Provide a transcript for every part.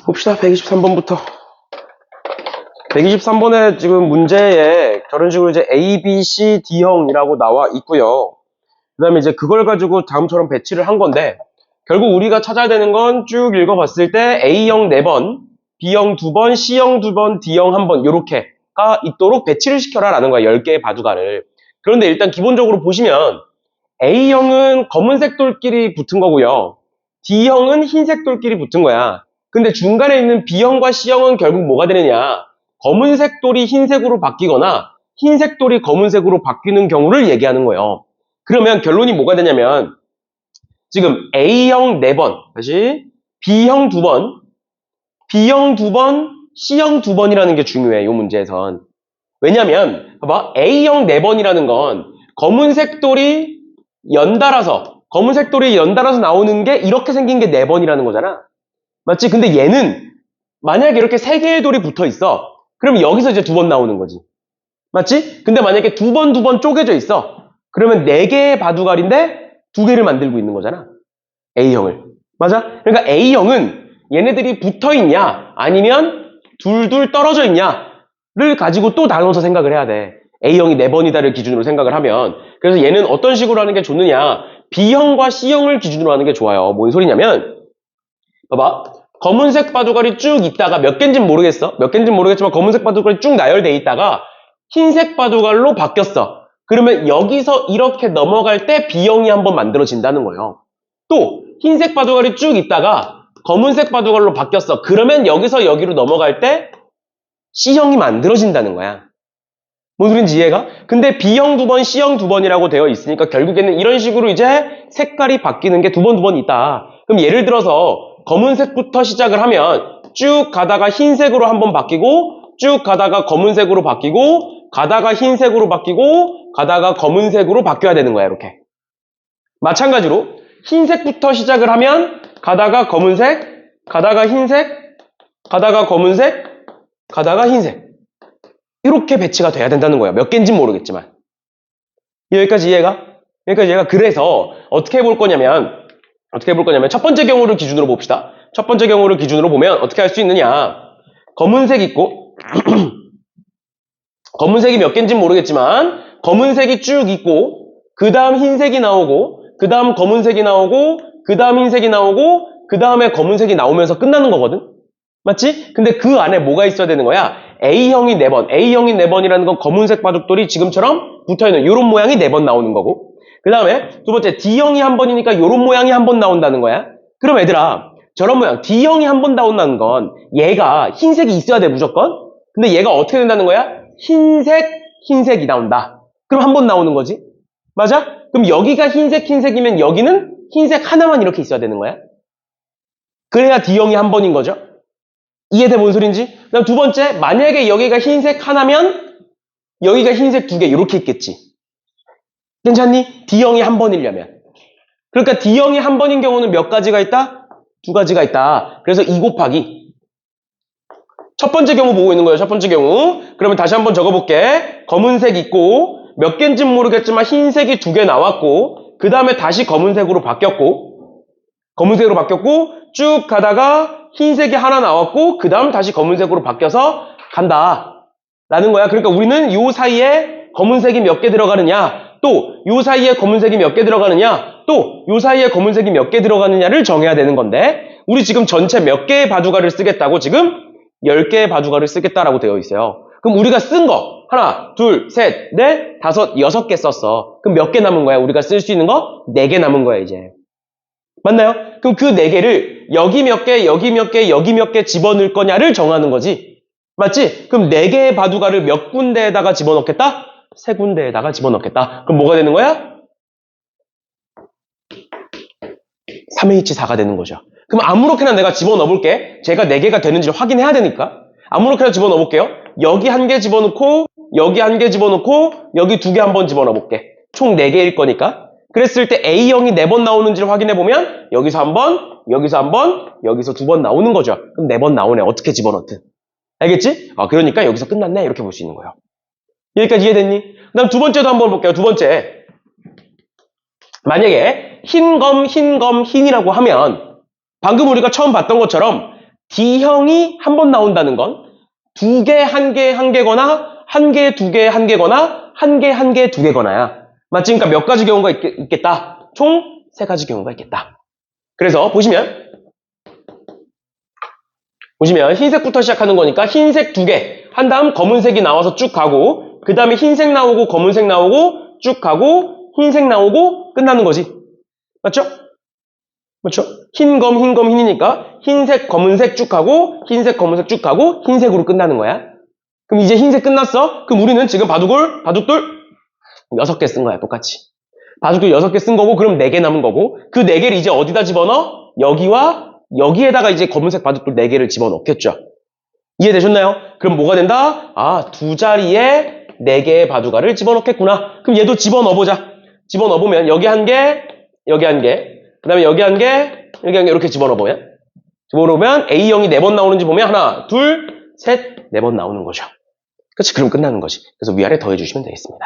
봅시다. 123번부터. 123번에 지금 문제에 저런 식으로 이제 A, B, C, D형이라고 나와 있고요. 그 다음에 이제 그걸 가지고 다음처럼 배치를 한 건데, 결국 우리가 찾아야 되는 건 쭉 읽어봤을 때 A형 4번, B형 2번, C형 2번, D형 1번, 요렇게가 있도록 배치를 시켜라 라는 거야. 10개의 바둑알을. 그런데 일단 기본적으로 보시면 A형은 검은색 돌끼리 붙은 거고요. D형은 흰색 돌끼리 붙은 거야. 근데 중간에 있는 B형과 C형은 결국 뭐가 되느냐? 검은색 돌이 흰색으로 바뀌거나 흰색 돌이 검은색으로 바뀌는 경우를 얘기하는 거예요. 그러면 결론이 뭐가 되냐면 지금 A형 4번, 다시 B형 2번, B형 2번, C형 2번이라는 게 중요해, 이 문제에선. 왜냐면 봐봐, A형 4번이라는 건 검은색 돌이 연달아서 나오는 게 이렇게 생긴 게 4번이라는 거잖아. 맞지? 근데 얘는 만약에 이렇게 3개의 돌이 붙어 있어. 그럼 여기서 이제 2번 나오는 거지. 맞지? 근데 만약에 2번 쪼개져 있어. 그러면 4개의 바둑알인데 2개를 만들고 있는 거잖아. A형을. 맞아? 그러니까 A형은 얘네들이 붙어 있냐 아니면 둘둘 떨어져 있냐를 가지고 또 나눠서 생각을 해야 돼. A형이 4번이다를 기준으로 생각을 하면. 그래서 얘는 어떤 식으로 하는 게 좋느냐, B형과 C형을 기준으로 하는 게 좋아요. 뭔 소리냐면 봐봐, 검은색 바둑알이 쭉 있다가 몇 개인지는 모르겠어. 몇 개인지는 모르겠지만 검은색 바둑알이 쭉 나열돼 있다가 흰색 바둑알로 바뀌었어. 그러면 여기서 이렇게 넘어갈 때 B형이 한번 만들어진다는 거예요. 또 흰색 바둑알이 쭉 있다가 검은색 바둑알로 바뀌었어. 그러면 여기서 여기로 넘어갈 때 C형이 만들어진다는 거야. 뭔 소린지 이해가? 근데 B형 2번, C형 2번이라고 되어 있으니까 결국에는 이런 식으로 이제 색깔이 바뀌는 게 2번 있다. 그럼 예를 들어서 검은색부터 시작을 하면 쭉 가다가 흰색으로 한번 바뀌고, 쭉 가다가 검은색으로 바뀌고, 가다가 흰색으로 바뀌고, 가다가 검은색으로 바뀌어야 되는 거야, 이렇게. 마찬가지로 흰색부터 시작을 하면 가다가 검은색, 가다가 흰색, 가다가 검은색, 가다가 흰색. 이렇게 배치가 돼야 된다는 거야. 몇 개인지는 모르겠지만. 여기까지 이해가? 그래서 어떻게 해볼 거냐면 첫 번째 경우를 기준으로 봅시다. 첫 번째 경우를 기준으로 보면 어떻게 할 수 있느냐. 검은색 있고 검은색이 몇 개인지는 모르겠지만 검은색이 쭉 있고 그 다음 흰색이 나오고 그 다음 검은색이 나오고 그 다음 흰색이 나오고 그 다음에 검은색이 나오면서 끝나는 거거든. 맞지? 근데 그 안에 뭐가 있어야 되는 거야? A형이 4번. A형이 4번이라는 건 검은색 바둑돌이 지금처럼 붙어있는 이런 모양이 4번 나오는 거고, 그 다음에 두 번째 D형이 한 번이니까 이런 모양이 한 번 나온다는 거야. 그럼 얘들아, 저런 모양 D형이 한 번 나온다는 건 얘가 흰색이 있어야 돼, 무조건. 근데 얘가 어떻게 된다는 거야? 흰색이 나온다. 그럼 한 번 나오는 거지. 맞아? 그럼 여기가 흰색이면 여기는 흰색 하나만 이렇게 있어야 되는 거야. 그래야 D형이 한 번인 거죠. 이해돼, 뭔 소린지? 그 다음 두 번째, 만약에 여기가 흰색 하나면 여기가 흰색 2개 이렇게 있겠지. 괜찮니? D형이 한 번이려면. 그러니까 D형이 한 번인 경우는 몇 가지가 있다? 2가지가 있다. 그래서 2 곱하기. 첫 번째 경우 보고 있는 거예요. 첫 번째 경우. 그러면 다시 한번 적어볼게. 검은색 있고 몇 개인지는 모르겠지만 흰색이 2개 나왔고 그 다음에 다시 검은색으로 바뀌었고 쭉 가다가 흰색이 하나 나왔고 그 다음 다시 검은색으로 바뀌어서 간다 라는 거야. 그러니까 우리는 요 사이에 검은색이 몇 개 들어가느냐, 또 요 사이에 검은색이 몇 개 들어가느냐, 또 요 사이에 검은색이 몇 개 들어가느냐를 정해야 되는 건데, 우리 지금 전체 몇 개의 바둑알을 쓰겠다고? 지금 10개의 바둑알을 쓰겠다라고 되어 있어요. 그럼 우리가 쓴 거 하나, 둘, 셋, 넷, 다섯, 6개 썼어. 그럼 몇 개 남은 거야? 우리가 쓸 수 있는 거 4개 남은 거야, 이제. 맞나요? 그럼 그 4개를 여기 몇 개, 여기 몇 개, 여기 몇 개 집어넣을 거냐를 정하는 거지. 맞지? 그럼 4개의 바둑알을 몇 군데에다가 집어넣겠다? 3군데에다가 집어넣겠다. 그럼 뭐가 되는 거야? 3H4가 되는 거죠. 그럼 아무렇게나 내가 집어넣어볼게. 제가 4개가 되는지를 확인해야 되니까. 아무렇게나 집어넣어볼게요. 여기 1개 집어넣고, 여기 1개 집어넣고, 여기 2개 한번 집어넣어볼게. 총 4개일 거니까. 그랬을 때 A형이 4번 나오는지를 확인해보면 여기서 한 번, 여기서 한 번, 여기서 2번 나오는 거죠. 그럼 4번 나오네. 어떻게 집어넣든. 알겠지? 그러니까 여기서 끝났네. 이렇게 볼 수 있는 거예요. 여기까지 이해됐니? 그 다음 두 번째도 한번 볼게요. 두 번째. 만약에 흰이라고 하면 방금 우리가 처음 봤던 것처럼 D형이 한 번 나온다는 건 두 개, 한 개, 한 개거나 한 개, 두 개, 한 개거나 한 개, 한 개, 두 개거나야. 맞지? 그러니까 몇 가지 경우가 있겠다. 총 세 가지 경우가 있겠다. 그래서 보시면 흰색부터 시작하는 거니까 흰색 두 개 한 다음 검은색이 나와서 쭉 가고 그 다음에 흰색 나오고 검은색 나오고 쭉 가고 흰색 나오고 끝나는 거지. 맞죠? 맞죠? 흰검, 흰검, 흰이니까 흰색, 검은색 쭉 가고 흰색, 검은색 쭉 가고 흰색으로 끝나는 거야. 그럼 이제 흰색 끝났어? 그럼 우리는 지금 바둑돌 6개 쓴 거야, 똑같이. 바둑돌 6개 쓴 거고 그럼 4개 남은 거고 그 4개를 이제 어디다 집어넣어? 여기와 여기에다가 이제 검은색 바둑돌 4개를 집어넣겠죠. 이해되셨나요? 그럼 뭐가 된다? 아, 두 자리에 4개의 바둑알을 집어넣겠구나. 그럼 얘도 집어넣어보자. 집어넣어보면 여기 한 개, 여기 한 개, 그 다음에 여기 한 개, 여기 한 개 이렇게 집어넣어보면 A형이 4번 나오는지 보면 하나, 둘, 셋, 4번 나오는 거죠. 그치? 그럼 끝나는 거지. 그래서 위아래 더해주시면 되겠습니다.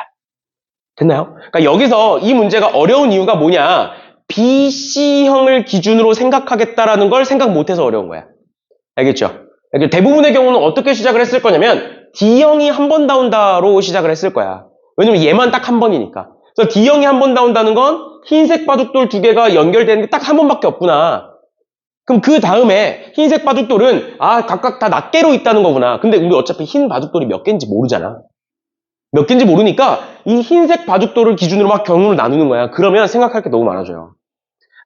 됐나요? 그러니까 여기서 이 문제가 어려운 이유가 뭐냐? BC형을 기준으로 생각하겠다라는 걸 생각 못해서 어려운 거야. 알겠죠? 대부분의 경우는 어떻게 시작을 했을 거냐면 D형이 한 번 나온다로 시작을 했을 거야. 왜냐면 얘만 딱 한 번이니까. 그래서 D형이 한 번 나온다는 건 흰색 바둑돌 두 개가 연결되는 게 딱 한 번밖에 없구나. 그럼 그 다음에 흰색 바둑돌은 각각 다 낱개로 있다는 거구나. 근데 우리 어차피 흰 바둑돌이 몇 개인지 모르잖아. 몇 개인지 모르니까 이 흰색 바둑돌을 기준으로 막 경우를 나누는 거야. 그러면 생각할 게 너무 많아져요.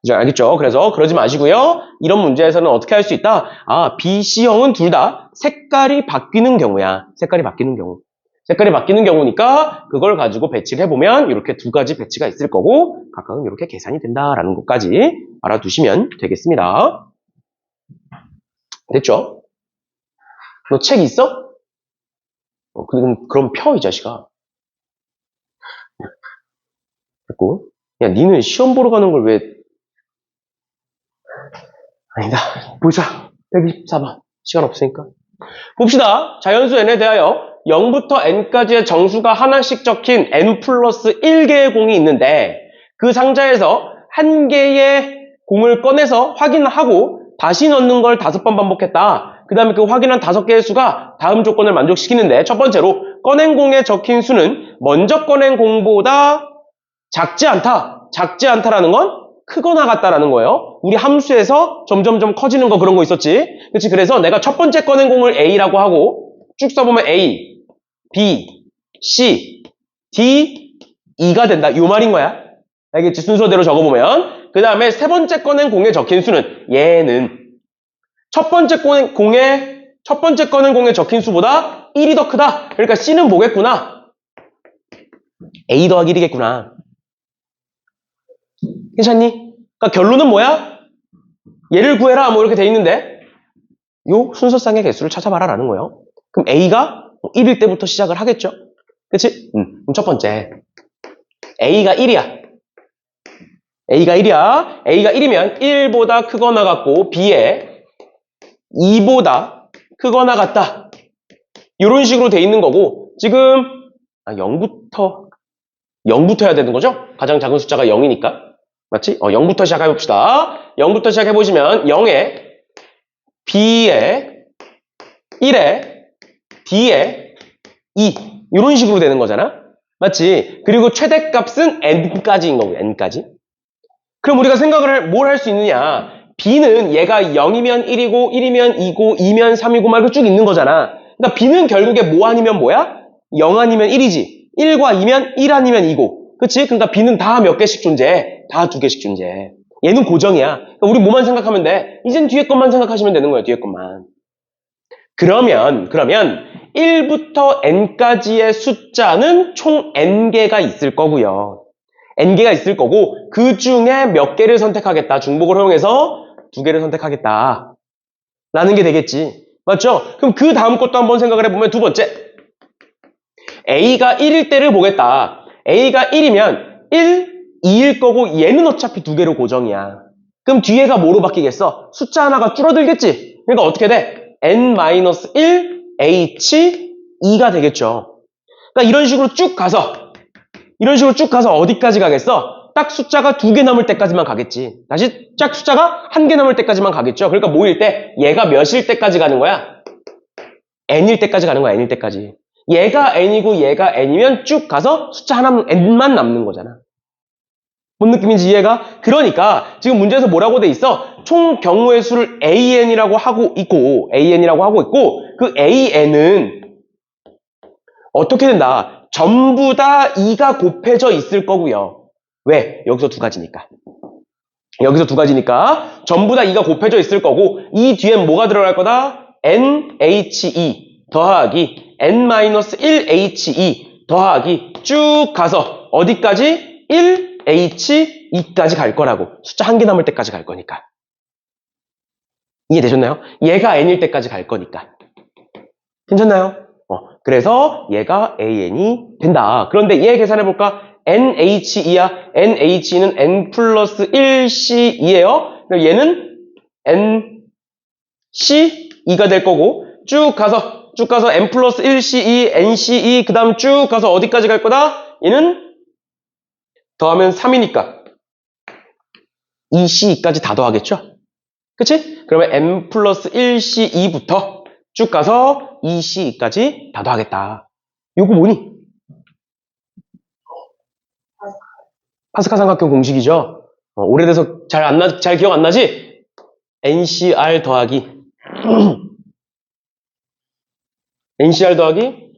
알겠죠? 그래서 그러지 마시고요. 이런 문제에서는 어떻게 할 수 있다? B, C형은 둘 다 색깔이 바뀌는 경우야. 색깔이 바뀌는 경우. 색깔이 바뀌는 경우니까 그걸 가지고 배치를 해보면 이렇게 두 가지 배치가 있을 거고 각각은 이렇게 계산이 된다라는 것까지 알아두시면 되겠습니다. 됐죠? 너 책 있어? 그럼 펴, 이 자식아. 됐고. 야, 니는 시험 보러 가는 걸 왜... 아니다. 보자. 124번. 시간 없으니까. 봅시다. 자연수 n에 대하여 0부터 n까지의 정수가 하나씩 적힌 n 플러스 1개의 공이 있는데 그 상자에서 한 개의 공을 꺼내서 확인하고 다시 넣는 걸 5번 반복했다. 그 다음에 그 확인한 5개의 수가 다음 조건을 만족시키는데 첫 번째로 꺼낸 공에 적힌 수는 먼저 꺼낸 공보다 작지 않다. 작지 않다라는 건 크거나 같다라는 거예요. 우리 함수에서 점점점 커지는 거 그런 거 있었지. 그렇지? 그래서 내가 첫 번째 꺼낸 공을 A라고 하고 쭉 써보면 A, B, C, D, E가 된다. 이 말인 거야. 알겠지? 순서대로 적어보면. 그 다음에 세 번째 꺼낸 공에 적힌 수는 얘는 첫 번째 꺼낸 공에 적힌 수보다 1이 더 크다. 그러니까 C는 뭐겠구나? A 더하기 1이겠구나. 괜찮니? 그러니까 결론은 뭐야? 얘를 구해라 뭐 이렇게 돼 있는데 요 순서상의 개수를 찾아봐라 라는 거예요. 그럼 A가 1일 때부터 시작을 하겠죠? 그치? 그럼 첫 번째 A가 1이야. A가 1이면 1보다 크거나 같고 B에 2보다 크거나 같다. 이런 식으로 돼 있는 거고 지금 0부터 해야 되는 거죠? 가장 작은 숫자가 0이니까. 맞지? 0부터 시작해봅시다. 0부터 시작해보시면 0에 B에 1에 D에 2 이런 식으로 되는 거잖아. 맞지? 그리고 최대값은 n까지인 거고 n까지. 그럼 우리가 생각을 뭘 할 수 있느냐? B는 얘가 0이면 1이고 1이면 2고 2면 3이고 막 이렇게 쭉 있는 거잖아. 그러니까 B는 결국에 뭐 아니면 뭐야? 0 아니면 1이지. 1과 2면 1 아니면 2고. 그치? 그러니까 B는 다 몇 개씩 존재해. 다 2개씩 존재해. 얘는 고정이야. 그러니까 우리 뭐만 생각하면 돼? 이젠 뒤에 것만 생각하시면 되는 거야. 뒤에 것만. 그러면 1부터 n까지의 숫자는 총 n개가 있을 거고요. n개가 있을 거고 그 중에 몇 개를 선택하겠다. 중복을 허용해서 2개를 선택하겠다. 라는 게 되겠지. 맞죠? 그럼 그 다음 것도 한번 생각을 해보면 두 번째. A가 1일 때를 보겠다. A가 1이면 1, 2일 거고 얘는 어차피 2개로 고정이야. 그럼 뒤에가 뭐로 바뀌겠어? 숫자 하나가 줄어들겠지? 그러니까 어떻게 돼? n-1 h 2가 되겠죠. 그러니까 이런 식으로 쭉 가서 어디까지 가겠어? 딱 숫자가 2개 남을 때까지만 가겠지. 다시 짝 숫자가 1개 남을 때까지만 가겠죠. 그러니까 뭐일 때? 얘가 몇일 때까지 가는 거야? n일 때까지 가는 거야, n일 때까지. 얘가 n이고 얘가 n이면 쭉 가서 숫자 하나, n만 남는 거잖아. 뭔 느낌인지 이해가? 그러니까 지금 문제에서 뭐라고 돼 있어? 총 경우의 수를 an이라고 하고 있고 그 an은 어떻게 된다? 전부 다 2가 곱해져 있을 거고요. 왜? 여기서 두 가지니까. 전부 다 2가 곱해져 있을 거고 이 뒤엔 뭐가 들어갈 거다? NHE 더하기 N-1HE 더하기 쭉 가서 어디까지? 1HE까지 갈 거라고. 숫자 1개 남을 때까지 갈 거니까. 이해되셨나요? 얘가 N일 때까지 갈 거니까. 괜찮나요? 그래서 얘가 AN이 된다. 그런데 얘 계산해볼까? NHE야. NHE는 N 플러스 1CE예요. 얘는 NC2가 될 거고 쭉 가서 N 플러스 1CE, NCE 그 다음 쭉 가서 어디까지 갈 거다? 얘는 더하면 3이니까 2CE까지 다 더하겠죠? 그치? 그러면 N 플러스 1CE부터 쭉 가서 2CE까지 다 더하겠다. 요거 뭐니? 파스칼 삼각형 공식이죠? 오래돼서 잘 기억 안 나지? NCR 더하기 NCR 더하기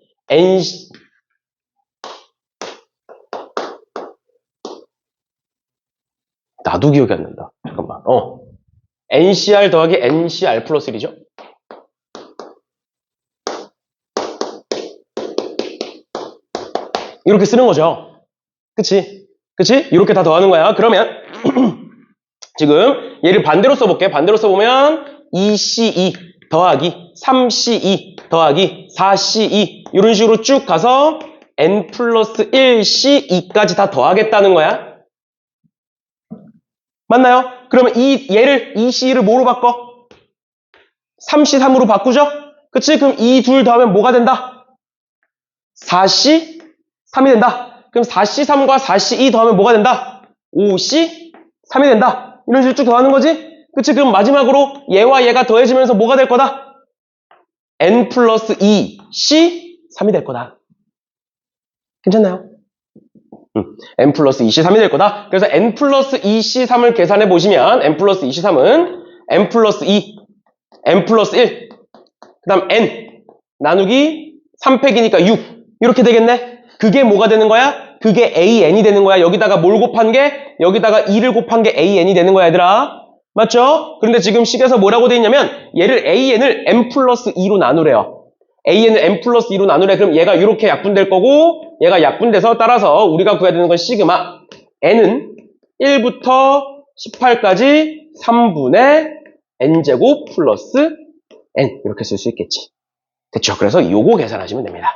나도 기억이 안 난다. 잠깐만. NCR 더하기 NCR 플러스 1이죠? 이렇게 쓰는 거죠. 그치? 이렇게 다 더하는 거야. 그러면 지금 얘를 반대로 써볼게. 반대로 써보면 2CE 더하기 3CE 더하기 4CE 이런 식으로 쭉 가서 N 플러스 1CE까지 다 더하겠다는 거야. 맞나요? 그러면 얘를 2CE를 뭐로 바꿔? 3C3으로 바꾸죠? 그치? 그럼 이 둘 더하면 뭐가 된다? 4C3이 된다. 그럼 4C3과 4C2 더하면 뭐가 된다? 5C3이 된다. 이런 식으로 쭉 더하는 거지? 그치? 그럼 마지막으로 얘와 얘가 더해지면서 뭐가 될 거다? N 플러스 2C3이 될 거다. 괜찮나요? N 플러스 2C3이 될 거다. 그래서 N 플러스 2C3을 계산해 보시면 N 플러스 2C3은 N 플러스 2, N 플러스 1, 그 다음 N 나누기 3팩이니까 6 이렇게 되겠네. 그게 뭐가 되는 거야? 그게 AN이 되는 거야. 여기다가 뭘 곱한 게? 여기다가 2를 곱한 게 AN이 되는 거야, 얘들아. 맞죠? 그런데 지금 식에서 뭐라고 돼 있냐면 얘를 AN을 N 플러스 2로 나누래요. AN을 N 플러스 2로 나누래. 그럼 얘가 이렇게 약분될 거고 얘가 약분돼서 따라서 우리가 구해야 되는 건 시그마 N은 1부터 18까지 3분의 N제곱 플러스 N 이렇게 쓸 수 있겠지. 됐죠? 그래서 요거 계산하시면 됩니다.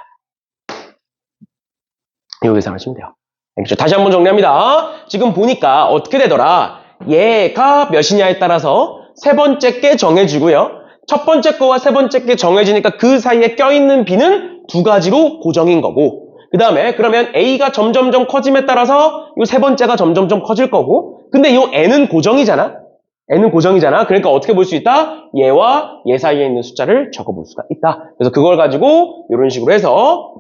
요거 계산하시면 돼요. 알겠죠? 다시 한번 정리합니다. 지금 보니까 어떻게 되더라? 얘가 몇이냐에 따라서 세 번째 게 정해지고요. 첫 번째 거와 세 번째 게 정해지니까 그 사이에 껴있는 B는 두 가지로 고정인 거고 그 다음에 그러면 A가 점점점 커짐에 따라서 이 세 번째가 점점점 커질 거고 근데 이 N은 고정이잖아. 그러니까 어떻게 볼 수 있다? 얘와 얘 사이에 있는 숫자를 적어볼 수가 있다. 그래서 그걸 가지고 이런 식으로 해서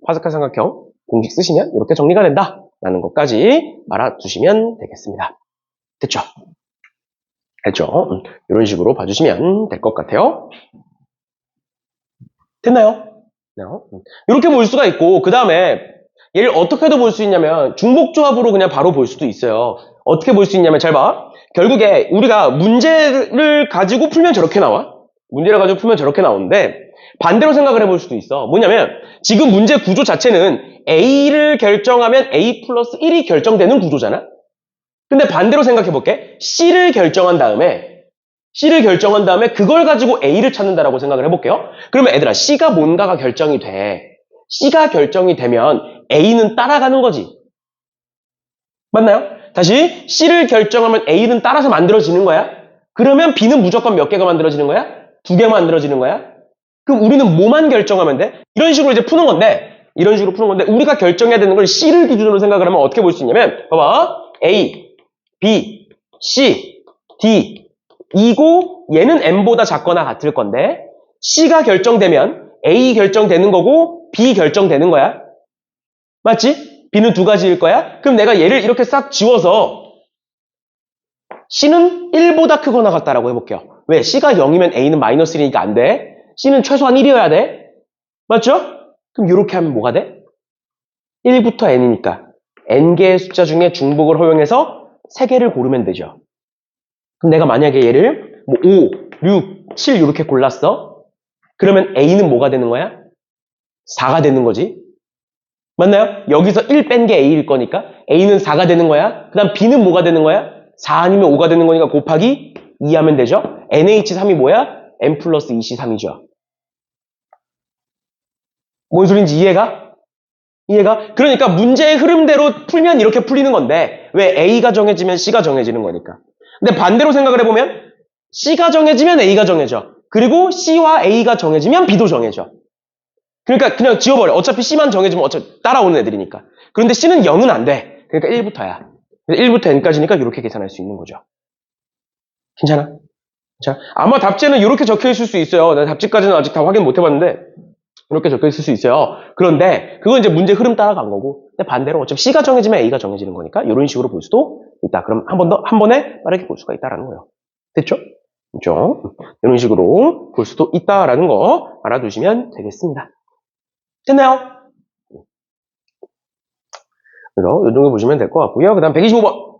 파스칼 삼각형 공식 쓰시면 이렇게 정리가 된다. 라는 것까지 알아두시면 되겠습니다. 됐죠? 이런 식으로 봐주시면 될 것 같아요. 됐나요? 이렇게 볼 수가 있고 그 다음에 얘를 어떻게도 볼 수 있냐면 중복조합으로 그냥 바로 볼 수도 있어요. 어떻게 볼 수 있냐면 잘 봐. 결국에 우리가 문제를 가지고 풀면 저렇게 나와. 문제를 가지고 풀면 저렇게 나오는데 반대로 생각을 해볼 수도 있어. 뭐냐면 지금 문제 구조 자체는 A를 결정하면 A 플러스 1이 결정되는 구조잖아. 근데 반대로 생각해볼게. C를 결정한 다음에 그걸 가지고 A를 찾는다라고 생각을 해볼게요. 그러면 얘들아 C가 뭔가가 결정이 돼. C가 결정이 되면 A는 따라가는 거지. 맞나요? 다시 C를 결정하면 A는 따라서 만들어지는 거야. 그러면 B는 무조건 몇 개가 만들어지는 거야? 2개 만들어지는 거야? 그럼 우리는 뭐만 결정하면 돼? 이런 식으로 이제 푸는 건데 우리가 결정해야 되는 걸 C를 기준으로 생각을 하면 어떻게 볼 수 있냐면 봐봐. A, B, C, D 이고 얘는 M보다 작거나 같을 건데 C가 결정되면 A 결정되는 거고 B 결정되는 거야. 맞지? B는 두 가지일 거야. 그럼 내가 얘를 이렇게 싹 지워서 C는 1보다 크거나 같다라고 해볼게요. 왜? C가 0이면 A는 마이너스 1이니까 안 돼. C는 최소한 1이어야 돼. 맞죠? 그럼 이렇게 하면 뭐가 돼? 1부터 n이니까 n개의 숫자 중에 중복을 허용해서 3개를 고르면 되죠. 그럼 내가 만약에 얘를 뭐 5, 6, 7 이렇게 골랐어. 그러면 a는 뭐가 되는 거야? 4가 되는 거지. 맞나요? 여기서 1 뺀 게 a일 거니까 a는 4가 되는 거야. 그 다음 b는 뭐가 되는 거야? 4 아니면 5가 되는 거니까 곱하기 2 하면 되죠. nh3이 뭐야? n 플러스 2c3이죠. 뭔 소린지 이해가? 이해가? 그러니까 문제의 흐름대로 풀면 이렇게 풀리는 건데 왜 A가 정해지면 C가 정해지는 거니까. 근데 반대로 생각을 해보면 C가 정해지면 A가 정해져. 그리고 C와 A가 정해지면 B도 정해져. 그러니까 그냥 지워버려. 어차피 C만 정해지면 어차피 따라오는 애들이니까. 그런데 C는 0은 안 돼. 그러니까 1부터야. 1부터 N까지니까 이렇게 계산할 수 있는 거죠. 괜찮아? 자, 아마 답지에는 이렇게 적혀 있을 수 있어요. 내가 답지까지는 아직 다 확인 못 해봤는데 이렇게 적혀 있을 수 있어요. 그런데 그건 이제 문제 흐름 따라간 거고 근데 반대로 어차피 C가 정해지면 A가 정해지는 거니까 이런 식으로 볼 수도 있다. 그럼 한 번에 빠르게 볼 수가 있다라는 거예요. 됐죠? 그렇죠? 이런 식으로 볼 수도 있다라는 거 알아두시면 되겠습니다. 됐나요? 그래서 이 정도 보시면 될 것 같고요. 그 다음 125번.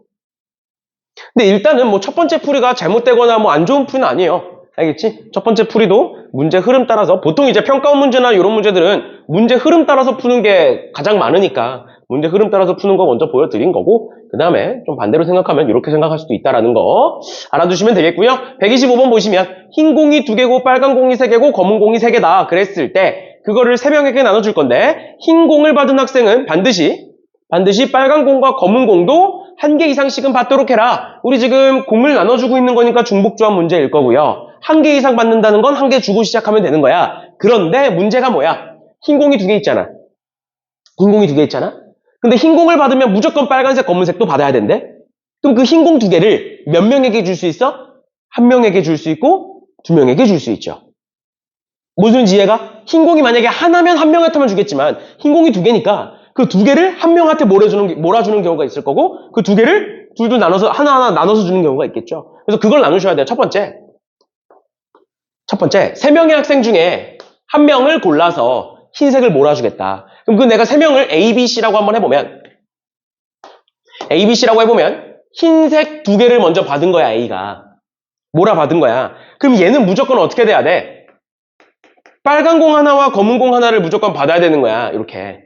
근데 일단은 뭐 첫 번째 풀이가 잘못되거나 뭐 안 좋은 풀이는 아니에요. 알겠지? 첫 번째 풀이도 문제 흐름 따라서 보통 이제 평가원 문제나 이런 문제들은 문제 흐름 따라서 푸는 게 가장 많으니까 문제 흐름 따라서 푸는 거 먼저 보여드린 거고 그 다음에 좀 반대로 생각하면 이렇게 생각할 수도 있다라는 거 알아두시면 되겠고요. 125번 보시면 흰 공이 2개고 빨간 공이 3개고 검은 공이 3개다 그랬을 때 그거를 3명에게 나눠줄 건데 흰 공을 받은 학생은 반드시 빨간 공과 검은 공도 1개 이상씩은 받도록 해라. 우리 지금 공을 나눠주고 있는 거니까 중복조합 문제일 거고요. 1개 이상 받는다는 건 1개 주고 시작하면 되는 거야. 그런데 문제가 뭐야? 흰 공이 2개 있잖아. 흰 공이 2개 있잖아. 근데 흰 공을 받으면 무조건 빨간색, 검은색도 받아야 된대. 그럼 그 흰 공 2개를 몇 명에게 줄 수 있어? 1명에게 줄 수 있고 2명에게 줄 수 있죠. 무슨 이해가? 흰 공이 만약에 하나면 1명한테만 주겠지만 흰 공이 2개니까 그 2개를 1명한테 몰아주는 경우가 있을 거고 그 2개를 둘둘 나눠서 하나하나 나눠서 주는 경우가 있겠죠. 그래서 그걸 나누셔야 돼요. 첫 번째 3명의 학생 중에 1명을 골라서 흰색을 몰아주겠다. 그럼 그 내가 3명을 A, B, C라고 한번 해보면 A, B, C라고 해보면 흰색 2개를 먼저 받은 거야. A가 몰아받은 거야. 그럼 얘는 무조건 어떻게 돼야 돼? 빨간 공 하나와 검은 공 하나를 무조건 받아야 되는 거야. 이렇게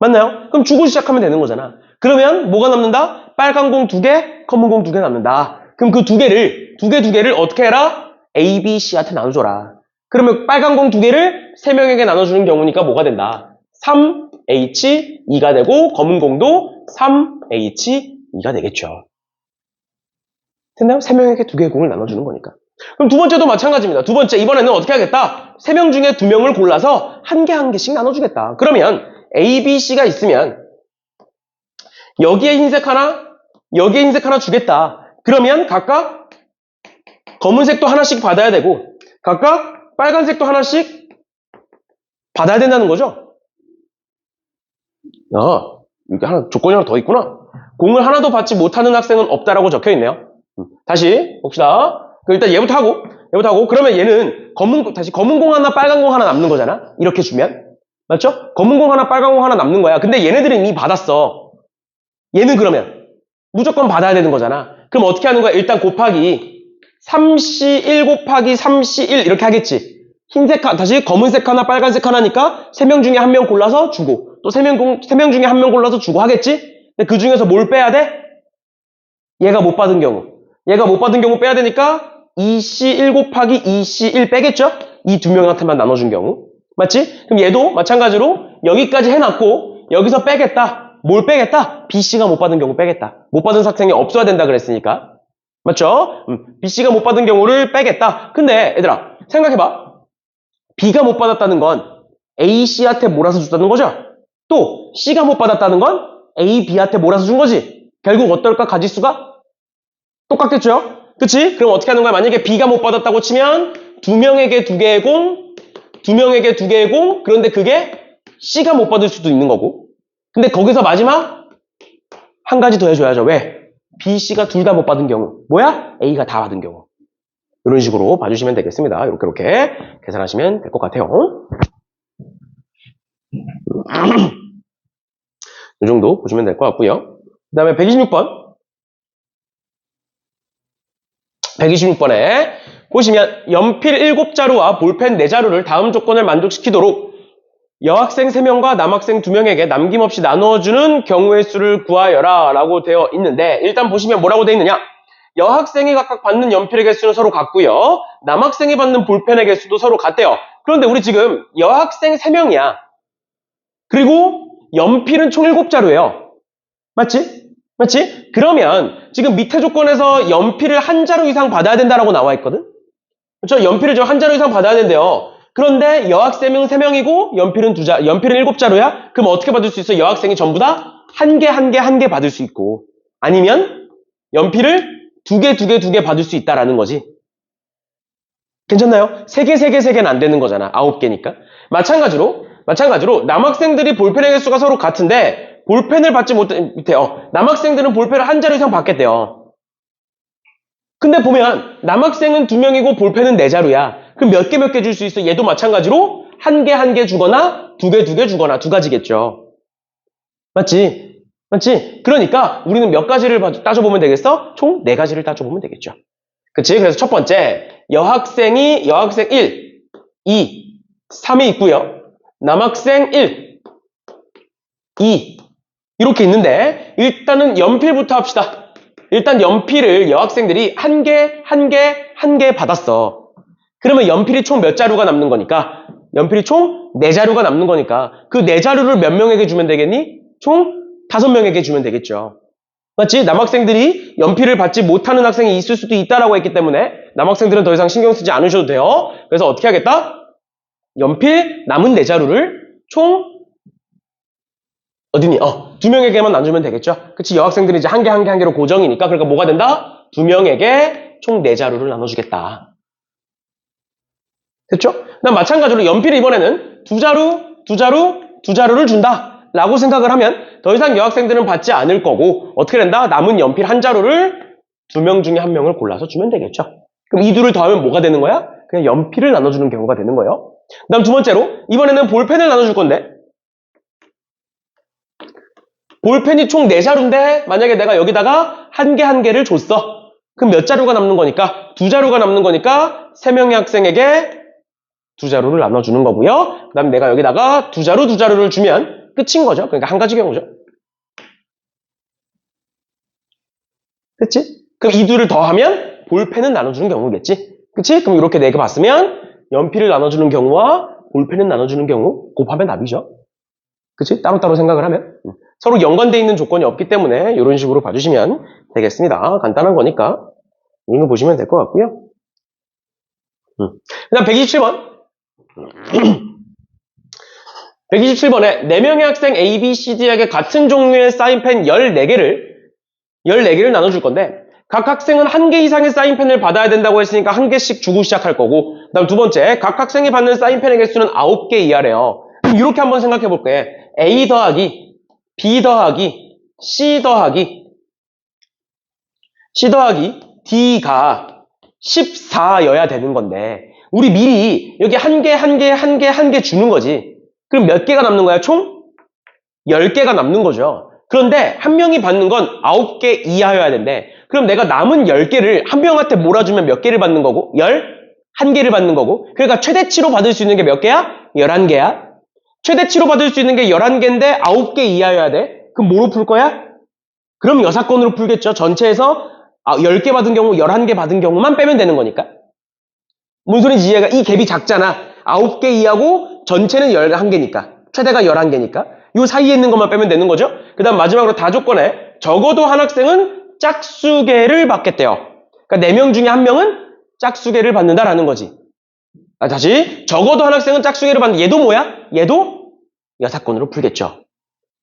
맞나요? 그럼 주고 시작하면 되는 거잖아. 그러면 뭐가 남는다? 빨간 공 2개, 검은 공 2개 남는다. 그럼 그 2개를 어떻게 해라? A, B, C한테 나눠줘라. 그러면 빨간 공 2개를 3명에게 나눠주는 경우니까 뭐가 된다? 3H2가 되고 검은 공도 3H2가 되겠죠. 됐나요? 3명에게 2개의 공을 나눠주는 거니까. 그럼 두 번째도 마찬가지입니다. 두 번째, 이번에는 어떻게 하겠다? 3명 중에 2명을 골라서 한 개씩 나눠주겠다. 그러면 A, B, C가 있으면 여기에 흰색 하나 주겠다. 그러면 각각 검은색도 하나씩 받아야 되고 각각 빨간색도 하나씩 받아야 된다는 거죠. 여기 조건이 하나 더 있구나. 공을 하나도 받지 못하는 학생은 없다라고 적혀 있네요. 다시 봅시다. 일단 얘부터 하고 그러면 얘는 검은 공 하나 빨간 공 하나 남는 거잖아. 이렇게 주면 맞죠? 검은 공 하나 빨간 공 하나 남는 거야. 근데 얘네들은 이미 받았어. 얘는 그러면 무조건 받아야 되는 거잖아. 그럼 어떻게 하는 거야? 일단 곱하기 3C1 곱하기 3C1 이렇게 하겠지. 다시 검은색 하나 빨간색 하나니까 3명 중에 1명 골라서 주고 또 3명 중에 1명 골라서 주고 하겠지? 근데 그 중에서 뭘 빼야 돼? 얘가 못 받은 경우 빼야 되니까 2C1 곱하기 2C1 빼겠죠? 이 2명한테만 나눠준 경우 맞지? 그럼 얘도 마찬가지로 여기까지 해놨고 여기서 빼겠다. 뭘 빼겠다? B씨가 못 받은 경우 빼겠다. 못 받은 학생이 없어야 된다 그랬으니까 맞죠? B씨가 못 받은 경우를 빼겠다. 근데 얘들아 생각해봐. B가 못 받았다는 건 A씨한테 몰아서 줬다는 거죠? 또 C가 못 받았다는 건 A, B한테 몰아서 준 거지? 결국 어떨까? 가지수가 똑같겠죠? 그치? 그럼 어떻게 하는 거야? 만약에 B가 못 받았다고 치면 2명에게 2개의 공, 2명에게 2개의 공, 그런데 그게 C가 못 받을 수도 있는 거고. 근데 거기서 마지막 한 가지 더 해줘야죠. 왜? B, C가 둘 다 못 받은 경우. 뭐야? A가 다 받은 경우. 이런 식으로 봐주시면 되겠습니다. 이렇게 계산하시면 될 것 같아요. 이 정도 보시면 될 것 같고요. 그 다음에 126번. 126번에 보시면 연필 7자루와 볼펜 4자루를 다음 조건을 만족시키도록 여학생 3명과 남학생 2명에게 남김없이 나누어주는 경우의 수를 구하여라 라고 되어 있는데, 일단 보시면 뭐라고 되어 있느냐? 여학생이 각각 받는 연필의 개수는 서로 같고요. 남학생이 받는 볼펜의 개수도 서로 같대요. 그런데 우리 지금 여학생 3명이야. 그리고 연필은 총 7자루예요. 맞지? 맞지? 그러면 지금 밑에 조건에서 연필을 한 자루 이상 받아야 된다라고 나와 있거든? 그렇죠? 연필을 좀 한 자루 이상 받아야 된대요. 그런데 여학생은 3명이고 연필은 7자루야? 그럼 어떻게 받을 수 있어? 여학생이 전부 다 한 개 받을 수 있고, 아니면 연필을 2개 받을 수 있다라는 거지. 괜찮나요? 3개는 안 되는 거잖아. 9개니까. 마찬가지로 남학생들이 볼펜의 개수가 서로 같은데 볼펜을 받지 못해요. 남학생들은 볼펜을 한 자루 이상 받겠대요. 근데 보면 남학생은 2명이고 볼펜은 4자루야. 그럼 몇 개 줄 수 있어? 얘도 마찬가지로 한 개 주거나 2개 주거나 두 가지겠죠. 맞지? 그러니까 우리는 몇 가지를 따져보면 되겠어? 총 4가지를 따져보면 되겠죠. 그치? 그래서 첫 번째, 여학생 1, 2, 3이 있고요. 남학생 1, 2 이렇게 있는데, 일단은 연필부터 합시다. 일단 연필을 여학생들이 한 개 받았어. 그러면 연필이 총 몇 자루가 남는 거니까? 연필이 총 4자루가 남는 거니까 그 4자루를 몇 명에게 주면 되겠니? 총 5명에게 주면 되겠죠. 맞지? 남학생들이 연필을 받지 못하는 학생이 있을 수도 있다라고 했기 때문에 남학생들은 더 이상 신경 쓰지 않으셔도 돼요. 그래서 어떻게 하겠다? 연필 남은 4자루를 총 어디니? 2명에게만 나누면 되겠죠? 그치? 여학생들이 이제 한 개로 고정이니까. 그러니까 뭐가 된다? 2명에게 총 4자루를 나눠주겠다. 됐죠? 그다음 마찬가지로 연필을 이번에는 2자루를 준다 라고 생각을 하면 더 이상 여학생들은 받지 않을 거고, 어떻게 된다? 남은 연필 1자루를 2명 중에 1명을 골라서 주면 되겠죠. 그럼 이 둘을 더하면 뭐가 되는 거야? 그냥 연필을 나눠주는 경우가 되는 거예요. 그 다음 두 번째로 이번에는 볼펜을 나눠줄 건데, 볼펜이 총 4자루인데 만약에 내가 여기다가 한 개를 줬어. 그럼 몇 자루가 남는 거니까? 2자루가 남는 거니까 3명의 학생에게 2자루를 나눠주는 거고요. 그 다음에 내가 여기다가 2자루를 주면 끝인 거죠. 그러니까 한 가지 경우죠. 그치? 그럼 이 둘을 더하면 볼펜은 나눠주는 경우겠지. 그치? 그럼 이렇게 4개 봤으면 연필을 나눠주는 경우와 볼펜은 나눠주는 경우 곱하면 답이죠. 그치? 따로따로 생각을 하면. 서로 연관되어 있는 조건이 없기 때문에 이런 식으로 봐주시면 되겠습니다. 간단한 거니까 이거 보시면 될 것 같고요. 그 다음 127번. 127번에 4명의 학생 A, B, C, D에게 같은 종류의 사인펜 14개를 나눠줄 건데, 각 학생은 1개 이상의 사인펜을 받아야 된다고 했으니까 1개씩 주고 시작할 거고, 그 다음 두 번째, 각 학생이 받는 사인펜의 개수는 9개 이하래요. 그럼 이렇게 한번 생각해 볼게요. A 더하기 B 더하기 C 더하기 D가 14여야 되는 건데, 우리 미리 여기 한 개 주는 거지. 그럼 몇 개가 남는 거야? 총 10개가 남는 거죠. 그런데 한 명이 받는 건 9개 이하여야 된대. 그럼 내가 남은 10개를 한 명한테 몰아주면 몇 개를 받는 거고? 11개를 받는 거고. 그러니까 최대치로 받을 수 있는 게 몇 개야? 11개야. 최대치로 받을 수 있는 게 11개인데 9개 이하여야 돼. 그럼 뭐로 풀 거야? 그럼 여사건으로 풀겠죠. 전체에서 10개 받은 경우, 11개 받은 경우만 빼면 되는 거니까. 뭔 소리인지 이해가? 이 갭이 작잖아. 9개 이하고 전체는 11개니까. 최대가 11개니까. 이 사이에 있는 것만 빼면 되는 거죠. 그 다음 마지막으로 다조건에 적어도 한 학생은 짝수개를 받겠대요. 그러니까 4명 중에 1명은 짝수개를 받는다라는 거지. 다시 적어도 한 학생은 짝수개를 받는, 얘도 뭐야? 얘도 여사건으로 풀겠죠.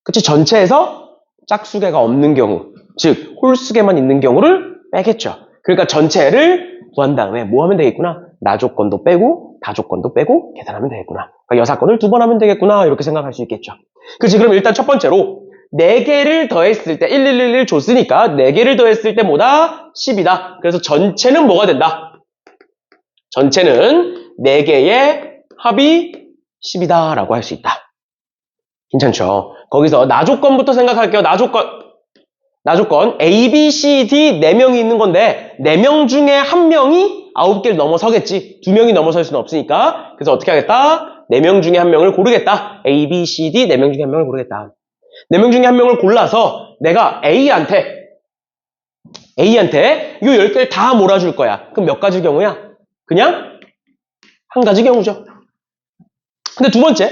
그치? 전체에서 짝수개가 없는 경우. 즉 홀수계만 있는 경우를 빼겠죠. 그러니까 전체를 구한 다음에 뭐 하면 되겠구나? 나 조건도 빼고 다 조건도 빼고 계산하면 되겠구나. 그러니까 여사건을 2번 하면 되겠구나. 이렇게 생각할 수 있겠죠. 그치? 그럼 일단 첫 번째로 4개를 더했을 때 1111 줬으니까 4개를 더했을 때 뭐다? 10이다. 그래서 전체는 뭐가 된다? 전체는 4개의 합이 10이다 라고 할 수 있다. 괜찮죠? 거기서 나 조건부터 생각할게요. 나 조건 A, B, C, D 4명이 있는 건데 4명 중에 1명이 9개를 넘어서겠지. 2명이 넘어설 수는 없으니까. 그래서 어떻게 하겠다? 4명 중에 1명을 고르겠다. A, B, C, D 4명 중에 1명을 고르겠다. 4명 중에 1명을 골라서 내가 A한테 이 10개를 다 몰아줄 거야. 그럼 몇 가지 경우야? 그냥 한 가지 경우죠. 근데 두 번째,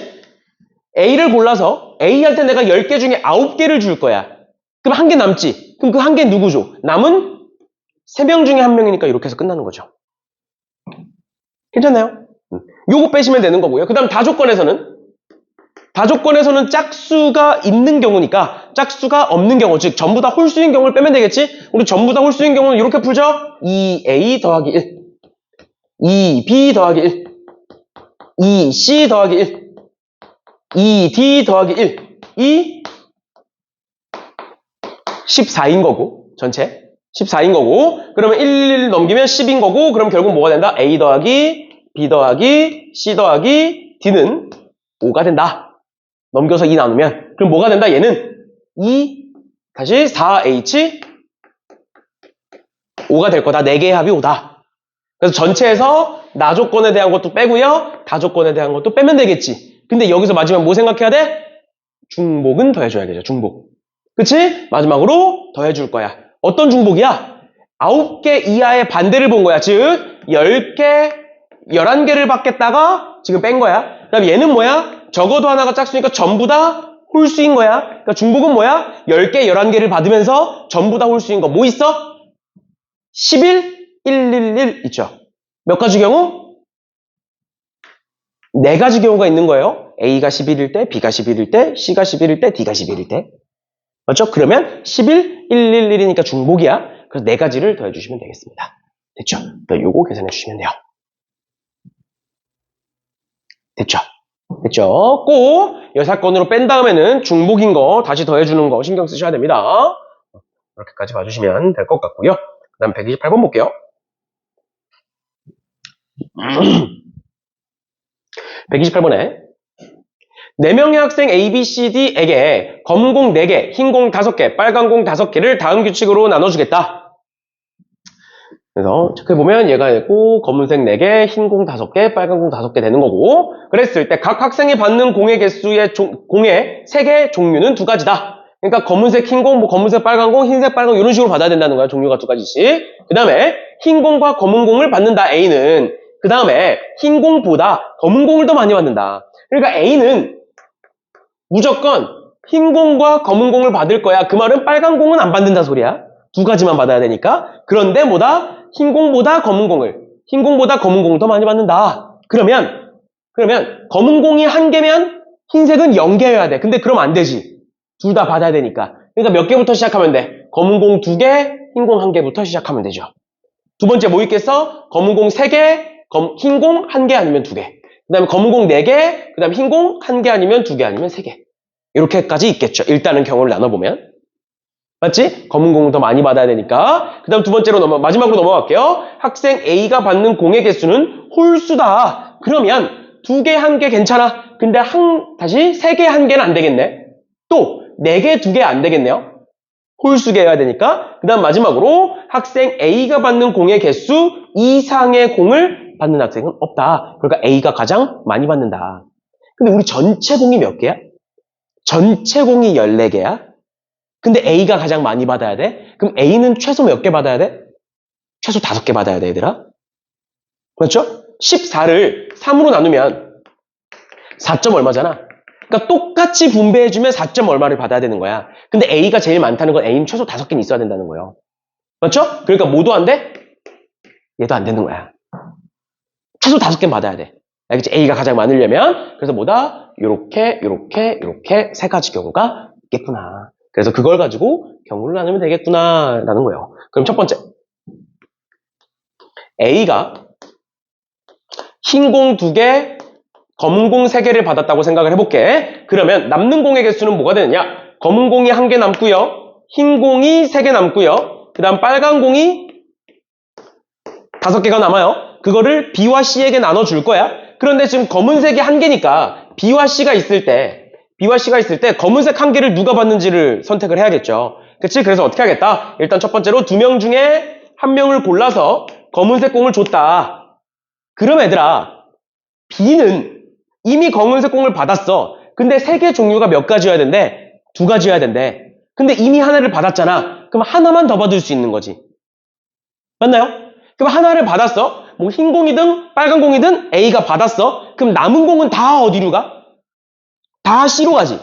A를 골라서 A한테 내가 10개 중에 9개를 줄 거야. 그럼 1개 남지. 그럼 그 1개 누구 줘? 남은 3명 중에 1명이니까 이렇게 해서 끝나는 거죠. 괜찮나요? 요거 빼시면 되는 거고요. 그 다음 다조건에서는 짝수가 있는 경우니까 짝수가 없는 경우, 즉 전부 다 홀수인 경우를 빼면 되겠지? 우리 전부 다 홀수인 경우는 이렇게 풀죠? 2A 더하기 1, 2B 더하기 1, 2C 더하기 1, 2D 더하기 1, 이 14인 거고, 전체 14인 거고, 그러면 1 넘기면 10인 거고, 그럼 결국 뭐가 된다? A 더하기 B 더하기 C 더하기 D는 5가 된다. 넘겨서 2 나누면. 그럼 뭐가 된다? 얘는 2, 다시 4H 5가 될 거다. 4개의 합이 5다. 그래서 전체에서 나 조건에 대한 것도 빼고요. 다 조건에 대한 것도 빼면 되겠지. 근데 여기서 마지막 뭐 생각해야 돼? 중복은 더해줘야겠죠. 중복. 그치? 마지막으로 더해줄 거야. 어떤 중복이야? 9개 이하의 반대를 본 거야. 즉 10개, 11개를 받겠다가 지금 뺀 거야. 그 다음 얘는 뭐야? 적어도 하나가 짝수니까 전부 다 홀수인 거야. 그러니까 중복은 뭐야? 10개, 11개를 받으면서 전부 다 홀수인 거. 뭐 있어? 11, 111 있죠. 몇 가지 경우? 4가지 경우가 있는 거예요. A가 11일 때, B가 11일 때, C가 11일 때, D가 11일 때. 맞죠? 그러면 11, 111이니까 중복이야. 그래서 4가지를 더해주시면 되겠습니다. 됐죠? 요거 계산해 주시면 돼요. 됐죠? 됐죠? 꼭 여사건으로 뺀 다음에는 중복인 거 다시 더해주는 거 신경 쓰셔야 됩니다. 이렇게까지 봐주시면 될 것 같고요. 그 다음 128번 볼게요. 128번에 4명의 학생 A, B, C, D에게 검은 공 4개, 흰 공 5개, 빨간 공 5개를 다음 규칙으로 나눠주겠다. 그래서 체크해보면 얘가 있고 검은색 4개, 흰 공 5개, 빨간 공 5개 되는 거고, 그랬을 때 각 학생이 받는 공의 개수의 공의 색의 종류는 2가지다. 그러니까 검은색, 흰 공, 검은색, 빨간 공, 흰색, 빨간 공 이런 식으로 받아야 된다는 거야. 종류가 2가지씩. 그 다음에 흰 공과 검은 공을 받는다. A는 그 다음에 흰 공보다 검은 공을 더 많이 받는다. 그러니까 A는 무조건 흰 공과 검은 공을 받을 거야. 그 말은 빨간 공은 안 받는다 소리야. 2가지만 받아야 되니까. 그런데 뭐다? 흰 공보다 검은 공을 더 많이 받는다. 그러면 검은 공이 1개면 흰색은 0개여야 돼. 근데 그럼 안 되지. 둘 다 받아야 되니까. 그러니까 몇 개부터 시작하면 돼? 검은 공 2개, 흰 공 1개부터 시작하면 되죠. 두 번째 뭐 있겠어? 검은 공 3개, 흰 공 1개 아니면 2개. 그 다음에 검은 공 4개, 그 다음에 흰 공 1개 아니면 2개 아니면 3개. 이렇게까지 있겠죠. 일단은 경우를 나눠보면. 맞지? 검은 공을 더 많이 받아야 되니까. 그 다음 두 번째로 마지막으로 넘어갈게요. 학생 A가 받는 공의 개수는 홀수다. 그러면 2개, 1개 괜찮아. 근데 다시 3개, 1개는 안 되겠네. 또 4개, 2개 안 되겠네요. 홀수계여야 되니까. 그 다음 마지막으로 학생 A가 받는 공의 개수 이상의 공을 받는 학생은 없다. 그러니까 A가 가장 많이 받는다. 근데 우리 전체 공이 몇 개야? 전체 공이 14개야. 근데 A가 가장 많이 받아야 돼? 그럼 A는 최소 몇 개 받아야 돼? 최소 5개 받아야 돼, 얘들아. 그렇죠? 14를 3으로 나누면 4점 얼마잖아. 그러니까 똑같이 분배해주면 4점 얼마를 받아야 되는 거야. 근데 A가 제일 많다는 건 A는 최소 5개는 있어야 된다는 거예요. 그렇죠? 그러니까 뭐도 안 돼? 얘도 안 되는 거야. 최소 5개는 받아야 돼. 알겠지? A가 가장 많으려면. 그래서 뭐다? 요렇게 3가지 경우가 있겠구나. 그래서 그걸 가지고 경우를 나누면 되겠구나라는 거예요. 그럼 첫 번째, A가 흰 공 2개, 검은 공 3개를 받았다고 생각을 해볼게. 그러면 남는 공의 개수는 뭐가 되느냐? 검은 공이 1개 남고요. 흰 공이 3개 남고요. 그 다음 빨간 공이 5개가 남아요. 그거를 B와 C에게 나눠줄 거야. 그런데 지금 검은색이 1개니까 B와 C가 있을 때 검은색 1개를 누가 받는지를 선택을 해야겠죠. 그치? 그래서 어떻게 하겠다? 일단 첫 번째로 2명 중에 1명을 골라서 검은색 공을 줬다. 그럼 얘들아, B는 이미 검은색 공을 받았어. 근데 3개 종류가 몇 가지여야 된대? 2가지여야 된대. 근데 이미 하나를 받았잖아. 그럼 하나만 더 받을 수 있는 거지. 맞나요? 그럼 하나를 받았어. 뭐 흰 공이든 빨간 공이든 A가 받았어. 그럼 남은 공은 다 어디로 가? 다 C로 가지.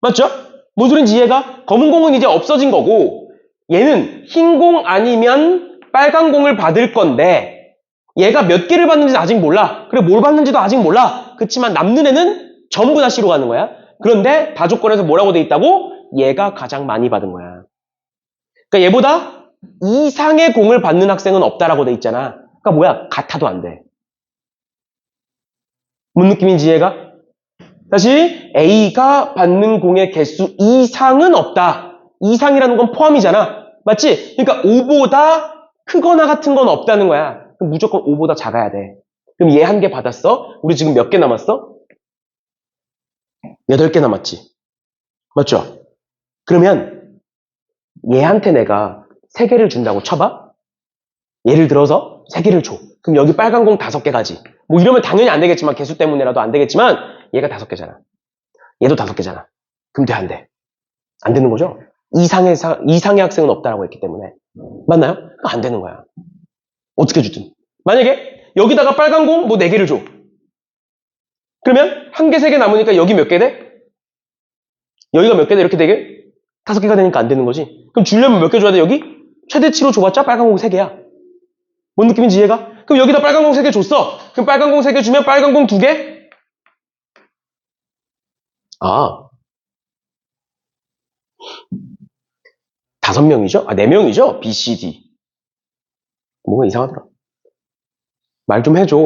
맞죠? 뭔 소린지 이해가? 검은 공은 이제 없어진 거고 얘는 흰 공 아니면 빨간 공을 받을 건데 얘가 몇 개를 받는지는 아직 몰라. 그래, 뭘 받는지도 아직 몰라. 그렇지만 남는 애는 전부 다 C로 가는 거야. 그런데 다조건에서 뭐라고 돼 있다고? 얘가 가장 많이 받은 거야. 그러니까 얘보다 이상의 공을 받는 학생은 없다라고 돼 있잖아. 그러니까 뭐야? 같아도 안 돼. 뭔 느낌인지 이해가? 다시 A가 받는 공의 개수 이상은 없다. 이상이라는 건 포함이잖아. 맞지? 그러니까 5보다 크거나 같은 건 없다는 거야. 그럼 무조건 5보다 작아야 돼. 그럼 얘 1개 받았어? 우리 지금 몇 개 남았어? 8개 남았지. 맞죠? 그러면 얘한테 내가 3개를 준다고 쳐봐? 예를 들어서 3개를 줘. 그럼 여기 빨간 공 5개 가지. 뭐 이러면 당연히 안 되겠지만 개수 때문이라도 안 되겠지만 얘가 5개잖아. 얘도 5개잖아. 그럼 돼, 안 돼? 안 되는 거죠? 이상의 학생은 없다라고 했기 때문에. 맞나요? 안 되는 거야. 어떻게 주든. 만약에 여기다가 빨간 공 뭐 4개를 줘. 그러면 1개, 3개 남으니까 여기 몇 개 돼? 여기가 몇 개 돼? 이렇게 되게? 5개가 되니까 안 되는 거지. 그럼 주려면 몇 개 줘야 돼, 여기? 최대치로 줘봤자 빨간 공 3개야. 뭔 느낌인지 이해가? 그럼 여기다 빨간 공 3개 줬어. 그럼 빨간 공 3개 주면 빨간 공 2개? 아. 5명이죠? 4명이죠? B, C, D. 뭔가 이상하더라. 말 좀 해줘.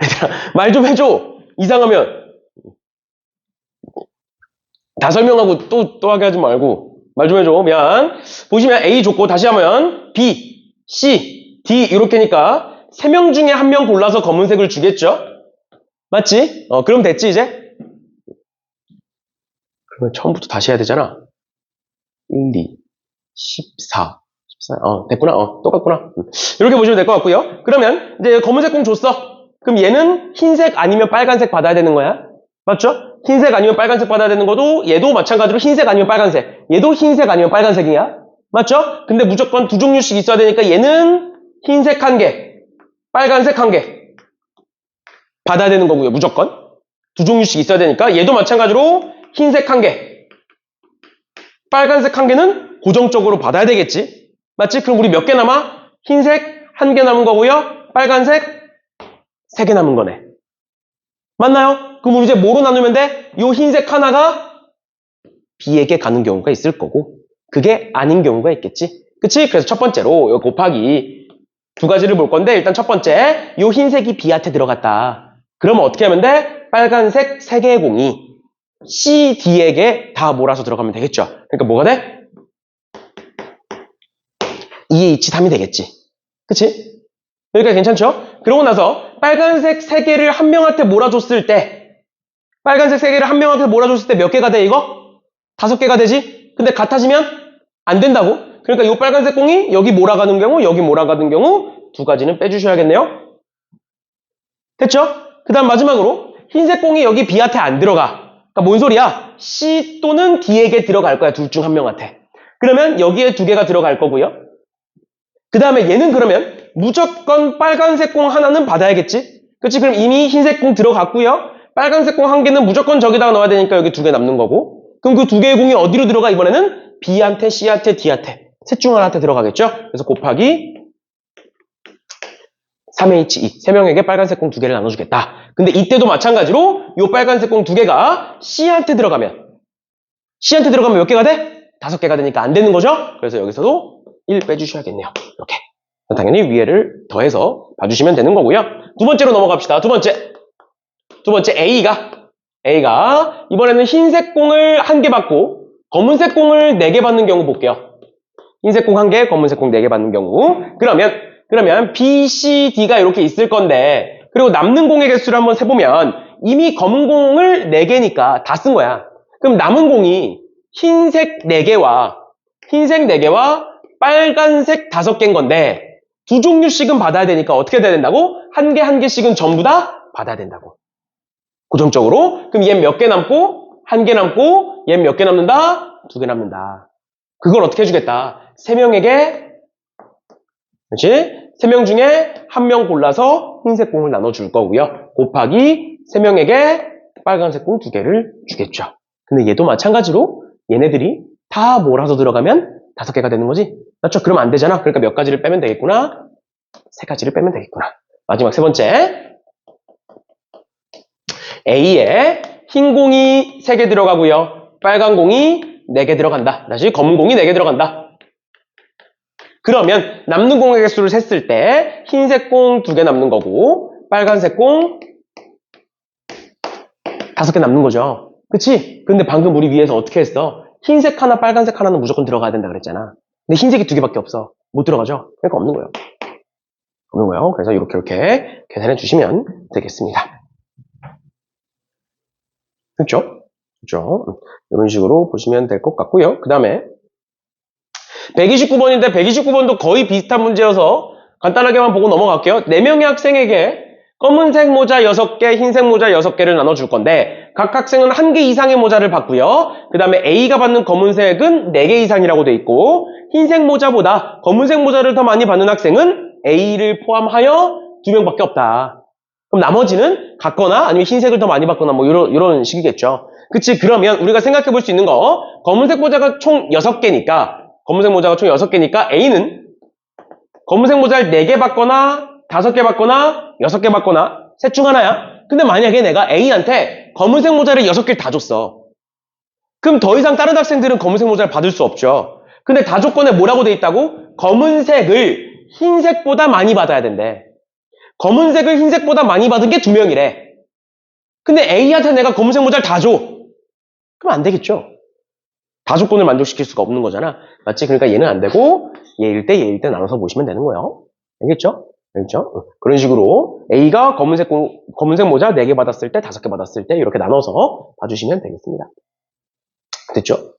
얘들아, 말 좀 해줘. 이상하면. 5명하고 또 하게 하지 말고. 말 좀 해줘. 미안. 보시면 A 줬고, 다시 하면 B, C, D 이렇게니까 3명 중에 1명 골라서 검은색을 주겠죠? 맞지? 그럼 됐지, 이제? 그러면 처음부터 다시 해야 되잖아. 1, 2, 14. 됐구나. 똑같구나. 이렇게 보시면 될 것 같고요. 그러면 이제 검은색 공 줬어. 그럼 얘는 흰색 아니면 빨간색 받아야 되는 거야. 맞죠? 흰색 아니면 빨간색 받아야 되는 것도 얘도 마찬가지로 흰색 아니면 빨간색. 얘도 흰색 아니면 빨간색이야. 맞죠? 근데 무조건 2종류씩 있어야 되니까 얘는 흰색 1개, 빨간색 1개 받아야 되는 거고요. 무조건. 2종류씩 있어야 되니까 얘도 마찬가지로 흰색 1개, 빨간색 1개는 고정적으로 받아야 되겠지. 맞지? 그럼 우리 몇 개 남아? 흰색 1개 남은 거고요. 빨간색 3개 남은 거네. 맞나요? 그럼 우리 이제 뭐로 나누면 돼? 요 흰색 하나가 B에게 가는 경우가 있을 거고 그게 아닌 경우가 있겠지. 그치? 그래서 첫 번째로 요 곱하기 2가지를 볼 건데 일단 첫 번째 요 흰색이 B한테 들어갔다. 그러면 어떻게 하면 돼? 빨간색 3개의 공이 C, D에게 다 몰아서 들어가면 되겠죠. 그러니까 뭐가 돼? 2H3이 되겠지. 그치? 여기까지 괜찮죠? 그러고 나서 빨간색 3개를 1명한테 몰아줬을 때 빨간색 3개를 1명한테 몰아줬을 때 몇 개가 돼 이거? 5개가 되지? 근데 같아지면 안 된다고? 그러니까 이 빨간색 공이 여기 몰아가는 경우 여기 몰아가는 경우 2가지는 빼주셔야겠네요. 됐죠? 그 다음 마지막으로 흰색 공이 여기 B한테 안 들어가. 그러니까 뭔 소리야? C 또는 D에게 들어갈 거야. 둘 중 1명한테. 그러면 여기에 2개가 들어갈 거고요. 그 다음에 얘는 그러면 무조건 빨간색 공 하나는 받아야겠지? 그치? 그럼 이미 흰색 공 들어갔고요. 빨간색 공 1개는 무조건 저기다가 넣어야 되니까 여기 2개 남는 거고. 그럼 그 2개의 공이 어디로 들어가 이번에는? B한테, C한테, D한테. 셋 중 하나한테 들어가겠죠? 그래서 곱하기 3H2. 3명에게 빨간색 공 2개를 나눠주겠다. 근데 이때도 마찬가지로 이 빨간색 공 2개가 C한테 들어가면 C한테 들어가면 몇 개가 돼? 5개가 되니까 안 되는 거죠? 그래서 여기서도 1 빼주셔야겠네요. 이렇게. 당연히 위에를 더해서 봐주시면 되는 거고요. 두 번째로 넘어갑시다. 두 번째 A가 이번에는 흰색 공을 1개 받고 검은색 공을 4개 받는 경우 볼게요. 흰색 공 1개, 검은색 공 4개 받는 경우. 그러면 B, C, D가 이렇게 있을 건데, 그리고 남는 공의 개수를 한번 세보면 이미 검은 공을 4개니까 다 쓴 거야. 그럼 남은 공이 흰색 4개와 빨간색 5개인 건데 두 종류씩은 받아야 되니까 어떻게 돼야 된다고? 1개씩은 전부 다 받아야 된다고. 고정적으로. 그럼 얘 몇 개 남고 1개 남고 얘 몇 개 남는다? 2개 남는다. 그걸 어떻게 해주겠다? 3명에게 그렇지? 3명 중에 1명 골라서 흰색 공을 나눠줄 거고요. 곱하기 3명에게 빨간색 공 2개를 주겠죠. 근데 얘도 마찬가지로 얘네들이 다 몰아서 들어가면 5개가 되는 거지? 맞죠? 그러면 안 되잖아. 그러니까 몇 가지를 빼면 되겠구나? 3가지를 빼면 되겠구나. 마지막 세 번째. A에 흰 공이 3개 들어가고요. 빨간 공이 4개 들어간다. 다시 검은 공이 4개 들어간다. 그러면 남는 공의 개수를 셌을 때 흰색 공 2개 남는 거고 빨간색 공 5개 남는 거죠. 그치? 근데 방금 우리 위에서 어떻게 했어? 흰색 하나 빨간색 하나는 무조건 들어가야 된다 그랬잖아. 근데 흰색이 2개밖에 없어. 못 들어가죠? 그러니까 없는 거예요. 없는 거예요. 그래서 이렇게 계산해 주시면 되겠습니다. 그렇죠? 이런 식으로 보시면 될 것 같고요. 그 다음에 129번인데 129번도 거의 비슷한 문제여서 간단하게만 보고 넘어갈게요. 4명의 학생에게 검은색 모자 6개, 흰색 모자 6개를 나눠줄 건데 각 학생은 1개 이상의 모자를 받고요. 그 다음에 A가 받는 검은색은 4개 이상이라고 돼 있고 흰색 모자보다 검은색 모자를 더 많이 받는 학생은 A를 포함하여 2명밖에 없다. 그럼 나머지는 같거나 아니면 흰색을 더 많이 받거나 뭐 이런 식이겠죠. 그치? 그러면 우리가 생각해 볼 수 있는 거 검은색 모자가 총 6개니까 A는 검은색 모자를 4개 받거나 5개 받거나 6개 받거나 셋 중 하나야. 근데 만약에 내가 A한테 검은색 모자를 6개를 다 줬어. 그럼 더 이상 다른 학생들은 검은색 모자를 받을 수 없죠. 근데 다 조건에 뭐라고 돼 있다고? 검은색을 흰색보다 많이 받아야 된대. 검은색을 흰색보다 많이 받은 게 2명이래. 근데 A한테 내가 검은색 모자를 다 줘. 그럼 안 되겠죠. 다 조건을 만족시킬 수가 없는 거잖아. 맞지? 그러니까 얘는 안 되고 얘일 때 나눠서 보시면 되는 거예요. 알겠죠? 그런 식으로 A가 검은색 모자 4개 받았을 때 5개 받았을 때 이렇게 나눠서 봐주시면 되겠습니다. 됐죠?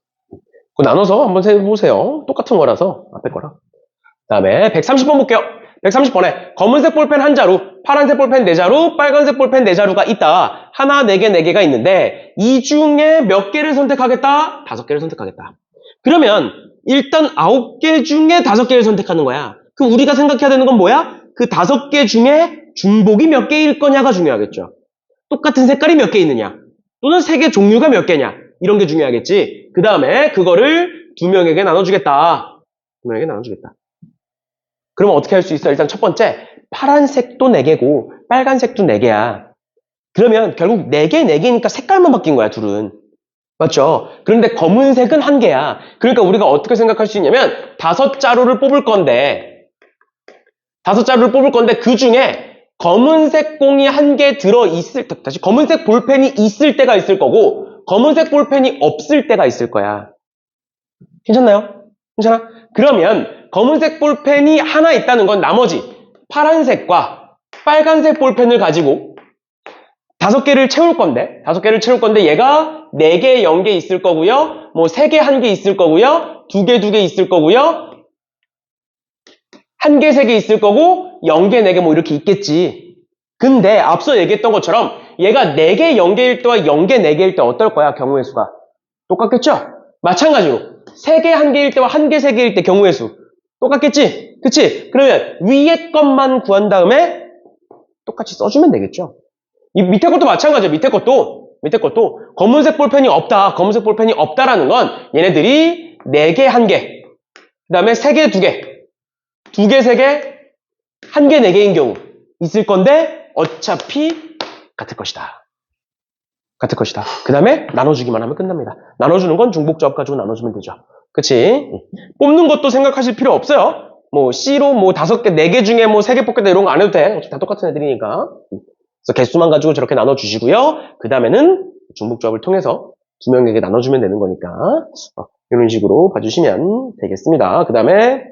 그 나눠서 한번 해보세요. 똑같은 거라서 앞에 거랑. 그 다음에 130번 볼게요. 130번에 검은색 볼펜 1자루, 파란색 볼펜 4자루, 빨간색 볼펜 4자루가 있다. 하나, 4개, 4개가 있는데 이 중에 몇 개를 선택하겠다? 5개를 선택하겠다. 그러면 일단 9개 중에 5개를 선택하는 거야. 그럼 우리가 생각해야 되는 건 뭐야? 그 5개 중에 중복이 몇 개일 거냐가 중요하겠죠. 똑같은 색깔이 몇 개 있느냐? 또는 색의 종류가 몇 개냐? 이런 게 중요하겠지. 그 다음에 그거를 2명에게 나눠주겠다. 2명에게 나눠주겠다. 그러면 어떻게 할 수 있어? 일단 첫 번째, 파란색도 4개고 빨간색도 4개야. 그러면 결국 4개, 4개니까 색깔만 바뀐 거야, 둘은. 맞죠? 그런데 검은색은 1개야. 그러니까 우리가 어떻게 생각할 수 있냐면 5자루를 뽑을 건데 그 중에 검은색 공이 1개 들어있을 때, 다시 검은색 볼펜이 있을 때가 있을 거고 검은색 볼펜이 없을 때가 있을 거야. 괜찮나요? 괜찮아? 그러면 검은색 볼펜이 하나 있다는 건 나머지 파란색과 빨간색 볼펜을 가지고 5개를 채울 건데 얘가 4개, 0개 있을 거고요. 뭐 3개, 1개 있을 거고요. 2개, 2개 있을 거고요. 1개, 3개 있을 거고 0개, 4개 뭐 이렇게 있겠지. 근데 앞서 얘기했던 것처럼 얘가 4개, 0개일 때와 0개, 4개일 때 어떨 거야? 경우의 수가. 똑같겠죠? 마찬가지로 3개, 1개일 때와 1개, 3개일 때 경우의 수. 똑같겠지? 그치? 그러면 위에 것만 구한 다음에 똑같이 써주면 되겠죠? 이 밑에 것도 마찬가지야. 밑에 것도 검은색 볼펜이 없다라는 건 얘네들이 4개, 1개, 그 다음에 3개, 2개, 2개, 3개, 1개, 4개인 경우 있을 건데 어차피 같을 것이다. 같을 것이다. 그 다음에 나눠주기만 하면 끝납니다. 나눠주는 건 중복조합 가지고 나눠주면 되죠. 그치? 뽑는 것도 생각하실 필요 없어요. 뭐 C로 뭐 5개, 4개 중에 뭐 3개 뽑겠다 이런 거 안 해도 돼. 어차피 다 똑같은 애들이니까. 그래서 개수만 가지고 저렇게 나눠주시고요. 그 다음에는 중복조합을 통해서 2명에게 나눠주면 되는 거니까 이런 식으로 봐주시면 되겠습니다. 그 다음에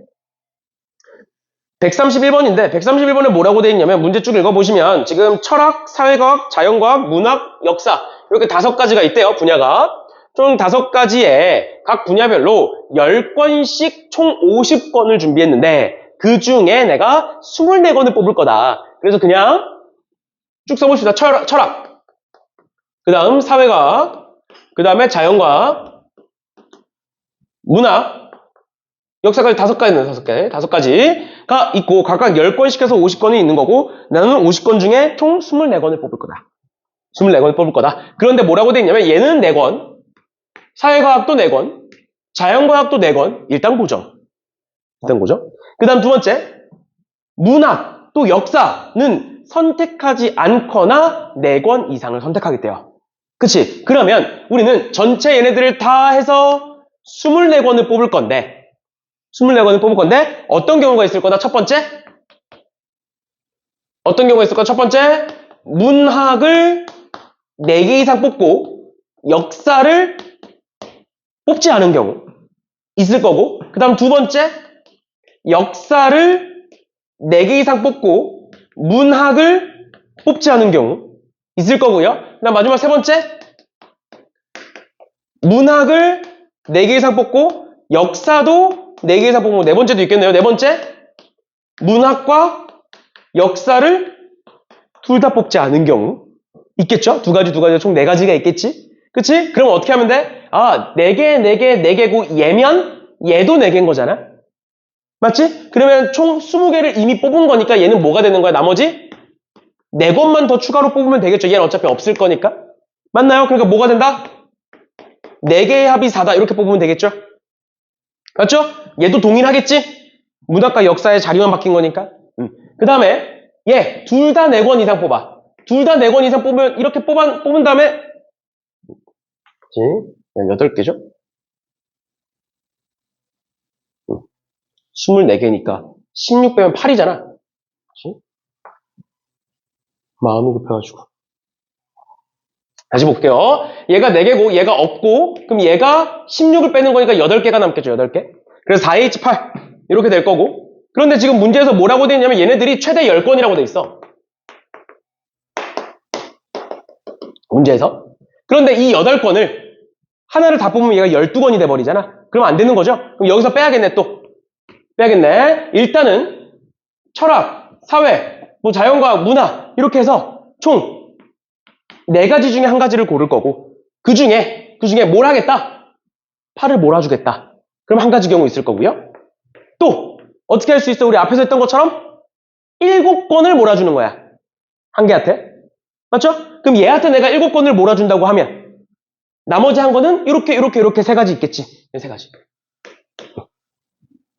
131번인데 131번에 뭐라고 되어 있냐면 문제 쭉 읽어보시면 지금 철학, 사회과학, 자연과학, 문학, 역사 이렇게 5가지가 있대요. 분야가. 총 5가지에 각 분야별로 10권씩 총 50권을 준비했는데 그 중에 내가 24권을 뽑을 거다. 그래서 그냥 쭉 써봅시다. 철학, 그 다음 사회과학, 그 다음에 자연과학, 문학, 역사까지 5가지, 5가지가 있고 각각 10권씩 해서 50권이 있는 거고 나는 50권 중에 총 24권을 뽑을 거다. 24권을 뽑을 거다. 그런데 뭐라고 돼 있냐면 얘는 4권, 사회과학도 4권, 자연과학도 4권, 일단 고정. 그 다음 두 번째, 문학 또 역사는 선택하지 않거나 4권 이상을 선택하겠대요. 그치? 그러면 우리는 전체 얘네들을 다 해서 24권을 뽑을 건데 어떤 경우가 있을 거다? 첫 번째 문학을 4개 이상 뽑고 역사를 뽑지 않은 경우 있을 거고 그 다음 두 번째 역사를 4개 이상 뽑고 문학을 뽑지 않은 경우 있을 거고요. 그 다음 마지막 세 번째 문학을 4개 이상 뽑고 역사도 4개 이상 뽑으면 네 번째도 있겠네요. 네 번째 문학과 역사를 둘 다 뽑지 않은 경우 있겠죠? 두 가지 총 4가지가 있겠지? 그치? 그럼 어떻게 하면 돼? 4개고 얘면 얘도 4개인 거잖아? 맞지? 그러면 총 20개를 이미 뽑은 거니까 얘는 뭐가 되는 거야? 나머지 4권만 더 추가로 뽑으면 되겠죠? 얘는 어차피 없을 거니까. 맞나요? 그러니까 뭐가 된다? 4개의 합이 4다 이렇게 뽑으면 되겠죠? 맞죠? 얘도 동일하겠지? 문학과 역사의 자리만 바뀐 거니까. 그 다음에 얘 둘 다 4권 이상 뽑아. 둘 다 4권 이상 뽑으면 이렇게 뽑은 다음에 8개죠? 24개니까 16 빼면 8이잖아. 그치? 마음이 급해가지고. 다시 볼게요. 얘가 4개고 얘가 없고 그럼 얘가 16을 빼는 거니까 8개가 남겠죠. 8개. 그래서 4H8 이렇게 될 거고 그런데 지금 문제에서 뭐라고 돼 있냐면 얘네들이 최대 10건이라고 돼 있어. 문제에서. 그런데 이 8건을 하나를 다 뽑으면 얘가 12건이 돼버리잖아. 그럼 안 되는 거죠? 그럼 여기서 빼야겠네 또. 빼야겠네. 일단은 철학, 사회, 뭐 자연과학, 문화 이렇게 해서 총 4가지 중에 한 가지를 고를 거고 그 중에 뭘 하겠다? 8을 몰아주겠다. 그럼 한 가지 경우 있을 거고요. 또 어떻게 할 수 있어? 우리 앞에서 했던 것처럼 7건을 몰아주는 거야. 한 개한테. 맞죠? 그럼 얘한테 내가 7건을 몰아준다고 하면 나머지 한 거는 이렇게 3가지 있겠지. 3가지.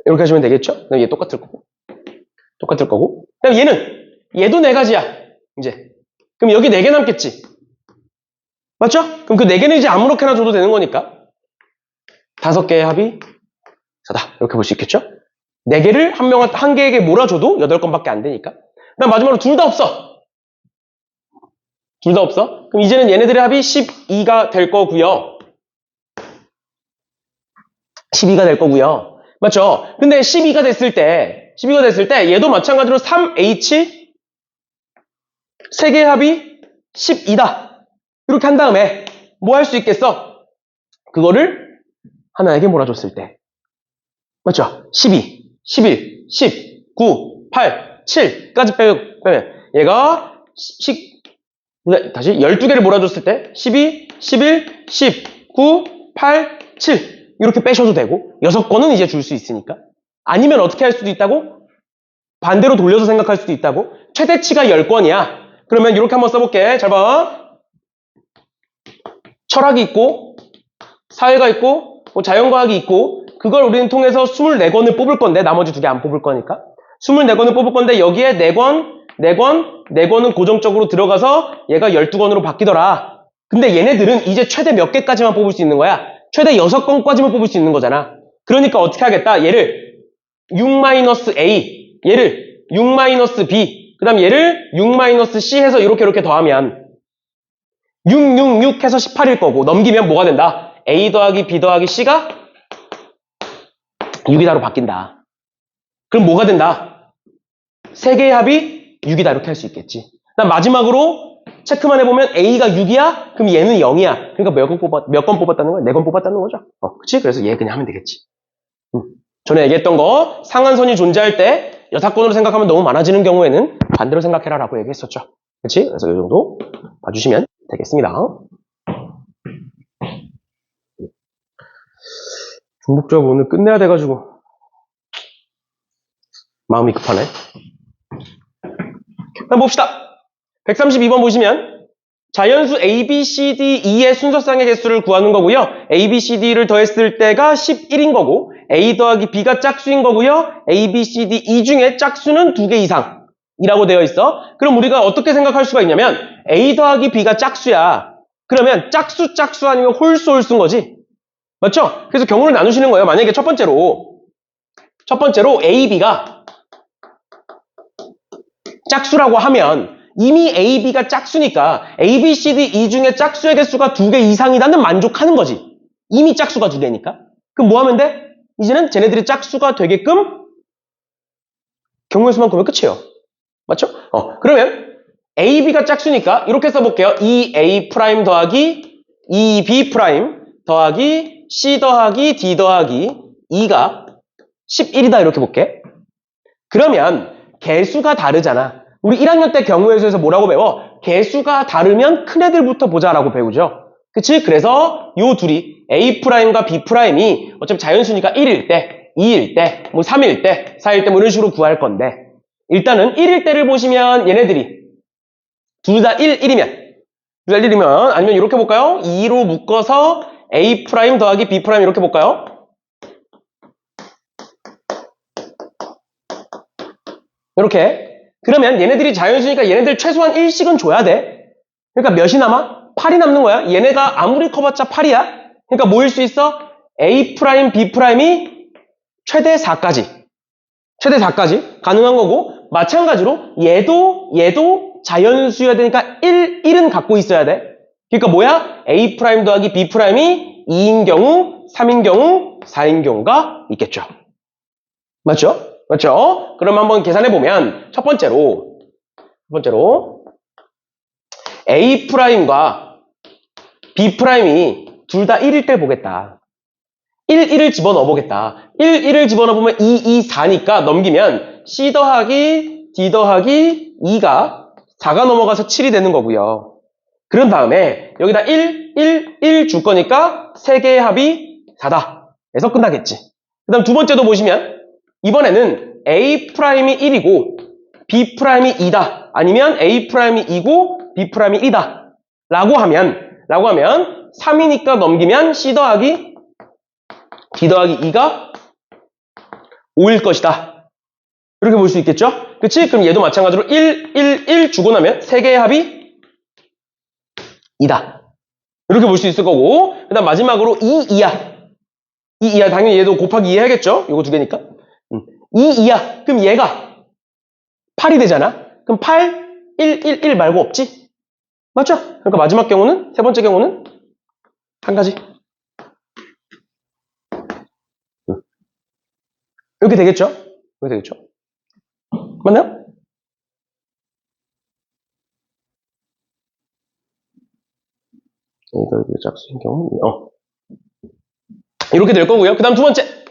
이렇게 하시면 되겠죠? 그럼 얘 똑같을 거고. 그럼 얘도 4가지야. 이제. 그럼 여기 4개 남겠지. 맞죠? 그럼 그 4개는 이제 아무렇게나 줘도 되는 거니까 5개의 합이 4다. 이렇게 볼 수 있겠죠? 4개를 한 개에게 몰아줘도 8건밖에 안 되니까. 그다음 마지막으로 둘 다 없어. 그럼 이제는 얘네들의 합이 12가 될 거고요. 12가 될 거고요. 맞죠? 근데 12가 됐을 때 얘도 마찬가지로 3H 3개의 합이 12다. 이렇게 한 다음에 뭐 할 수 있겠어? 그거를 하나에게 몰아줬을 때. 맞죠? 12, 11, 10, 9, 8, 7까지 빼면 얘가 다시 12개를 몰아줬을 때 12, 11, 10, 9, 8, 7 이렇게 빼셔도 되고 6건은 이제 줄 수 있으니까. 아니면 어떻게 할 수도 있다고? 반대로 돌려서 생각할 수도 있다고? 최대치가 10건이야. 그러면 이렇게 한번 써볼게. 잘 봐. 철학이 있고 사회가 있고 뭐 자연과학이 있고 그걸 우리는 통해서 24권을 뽑을 건데 나머지 2개 안 뽑을 거니까 24권을 뽑을 건데 여기에 4권은 고정적으로 들어가서 얘가 12권으로 바뀌더라. 근데 얘네들은 이제 최대 몇 개까지만 뽑을 수 있는 거야? 최대 6건까지만 뽑을 수 있는 거잖아. 그러니까 어떻게 하겠다? 얘를 6-A, 얘를 6-B, 그 다음 얘를 6-C 해서 이렇게 더하면 6 해서 18일 거고, 넘기면 뭐가 된다? A 더하기 B 더하기 C가 6이다로 바뀐다. 그럼 뭐가 된다? 세 개의 합이 6이다 이렇게 할 수 있겠지. 그다음 마지막으로 체크만 해보면 A가 6이야? 그럼 얘는 0이야. 그러니까 몇 건 뽑았다는 거야? 4건 뽑았다는 거죠. 그치? 그래서 얘 그냥 하면 되겠지. 전에 얘기했던 거, 상한선이 존재할 때 6건으로 생각하면 너무 많아지는 경우에는 반대로 생각해라 라고 얘기했었죠. 그치? 그래서 이 정도 봐주시면 되겠습니다. 중복조합 오늘 끝내야 돼가지고 마음이 급하네. 한번 봅시다. 132번 보시면 자연수 A, B, C, D, E의 순서상의 개수를 구하는 거고요. A, B, C, D를 더했을 때가 11인 거고 A 더하기 B가 짝수인 거고요. A, B, C, D, E 중에 짝수는 2개 이상이라고 되어 있어. 그럼 우리가 어떻게 생각할 수가 있냐면 A 더하기 B가 짝수야. 그러면 짝수 아니면 홀수인 거지. 맞죠? 그래서 경우를 나누시는 거예요. 만약에 첫 번째로 A, B가 짝수라고 하면 이미 A, B가 짝수니까 A, B, C, D, E 중에 짝수의 개수가 2개 이상이라는 만족하는 거지. 이미 짝수가 2개니까. 그럼 뭐 하면 돼? 이제는 쟤네들이 짝수가 되게끔 경우의 수만 구하면 끝이에요. 맞죠? 그러면 A, B가 짝수니까 이렇게 써볼게요. 2A' 더하기 2B' 더하기 C 더하기 D 더하기 E가 11이다 이렇게 볼게. 그러면 개수가 다르잖아. 우리 1학년 때 경우의 수에서 뭐라고 배워? 개수가 다르면 큰 애들부터 보자라고 배우죠. 그치? 그래서 요 둘이 A'과 B'이 어차피 자연수니까 1일 때, 2일 때, 뭐 3일 때, 4일 때 뭐 이런 식으로 구할 건데 일단은 1일 때를 보시면 얘네들이 둘 다 1이면 아니면 이렇게 볼까요? 2로 묶어서 A' 더하기 B' 이렇게 볼까요? 이렇게. 그러면 얘네들이 자연수니까 얘네들 최소한 1씩은 줘야 돼. 그러니까 몇이 남아? 8이 남는 거야. 얘네가 아무리 커봤자 8이야. 그러니까 뭐일 수 있어? A', B'이 최대 4까지. 최대 4까지 가능한 거고 마찬가지로 얘도 자연수여야 되니까 1은 갖고 있어야 돼. 그러니까 뭐야? A' 더하기 B'이 2인 경우, 3인 경우, 4인 경우가 있겠죠. 맞죠? 그렇죠? 그럼 한번 계산해보면 첫 번째로 A'과 B'이 둘 다 1일 때 보겠다. 1을 집어넣어 보겠다. 1을 집어넣어보면 2, 4니까 넘기면 C 더하기 D 더하기 2가 4가 넘어가서 7이 되는 거고요. 그런 다음에 여기다 1 줄 거니까 3개의 합이 4다. 그래서 끝나겠지. 그 다음 두 번째도 보시면 이번에는 A'이 1이고 B'이 2다. 아니면 A'이 2고 B'이 1이다. 라고 하면 3이니까 넘기면 C 더하기 D 더하기 2가 5일 것이다. 이렇게 볼 수 있겠죠? 그치? 그럼 얘도 마찬가지로 1 주고 나면 3개의 합이 2다. 이렇게 볼 수 있을 거고 그 다음 마지막으로 2, 당연히 얘도 곱하기 2 해야겠죠? 요거 두 개니까 2야. 그럼 얘가 8이 되잖아. 그럼 8, 1 말고 없지? 맞죠? 그러니까 마지막 경우는, 세 번째 경우는 한 가지. 이렇게 되겠죠? 맞나요? 이거 짝수인 경우, 이렇게 될 거고요. 그 다음 두 번째.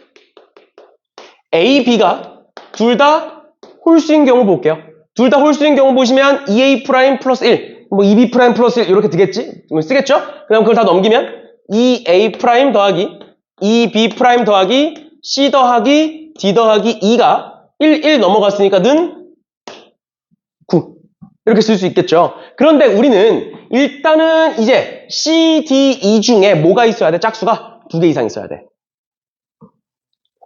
A, B가 둘 다 홀수인 경우 볼게요. 둘 다 홀수인 경우 보시면 2A' 플러스 1, 뭐 2B' 플러스 1 이렇게 되겠지? 쓰겠죠? 그 다음 그걸 다 넘기면 2A' 더하기 2B' 더하기 C 더하기 D 더하기 2가 1 넘어갔으니까 는 9 이렇게 쓸 수 있겠죠. 그런데 우리는 일단은 이제 C, D, E 중에 뭐가 있어야 돼? 짝수가 2개 이상 있어야 돼.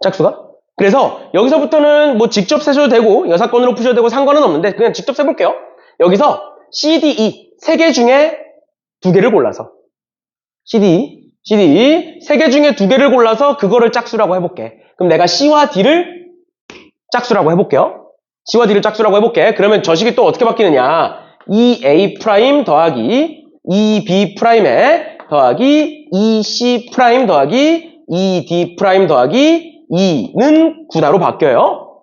짝수가? 그래서 여기서부터는 뭐 직접 세셔도 되고 여사건으로 푸셔도 되고 상관은 없는데 그냥 직접 세볼게요. 여기서 C, D, E 세 개 중에 두 개를 골라서. CD, 세 개 중에 두 개를 골라서 그거를 짝수라고 해볼게. 그럼 내가 C와 D를 짝수라고 해볼게요. C와 D를 짝수라고 해볼게. 그러면 저 식이 또 어떻게 바뀌느냐. 2A' 더하기 2B'에 더하기 2C' 더하기 2D' 더하기 2는 9다로 바뀌어요.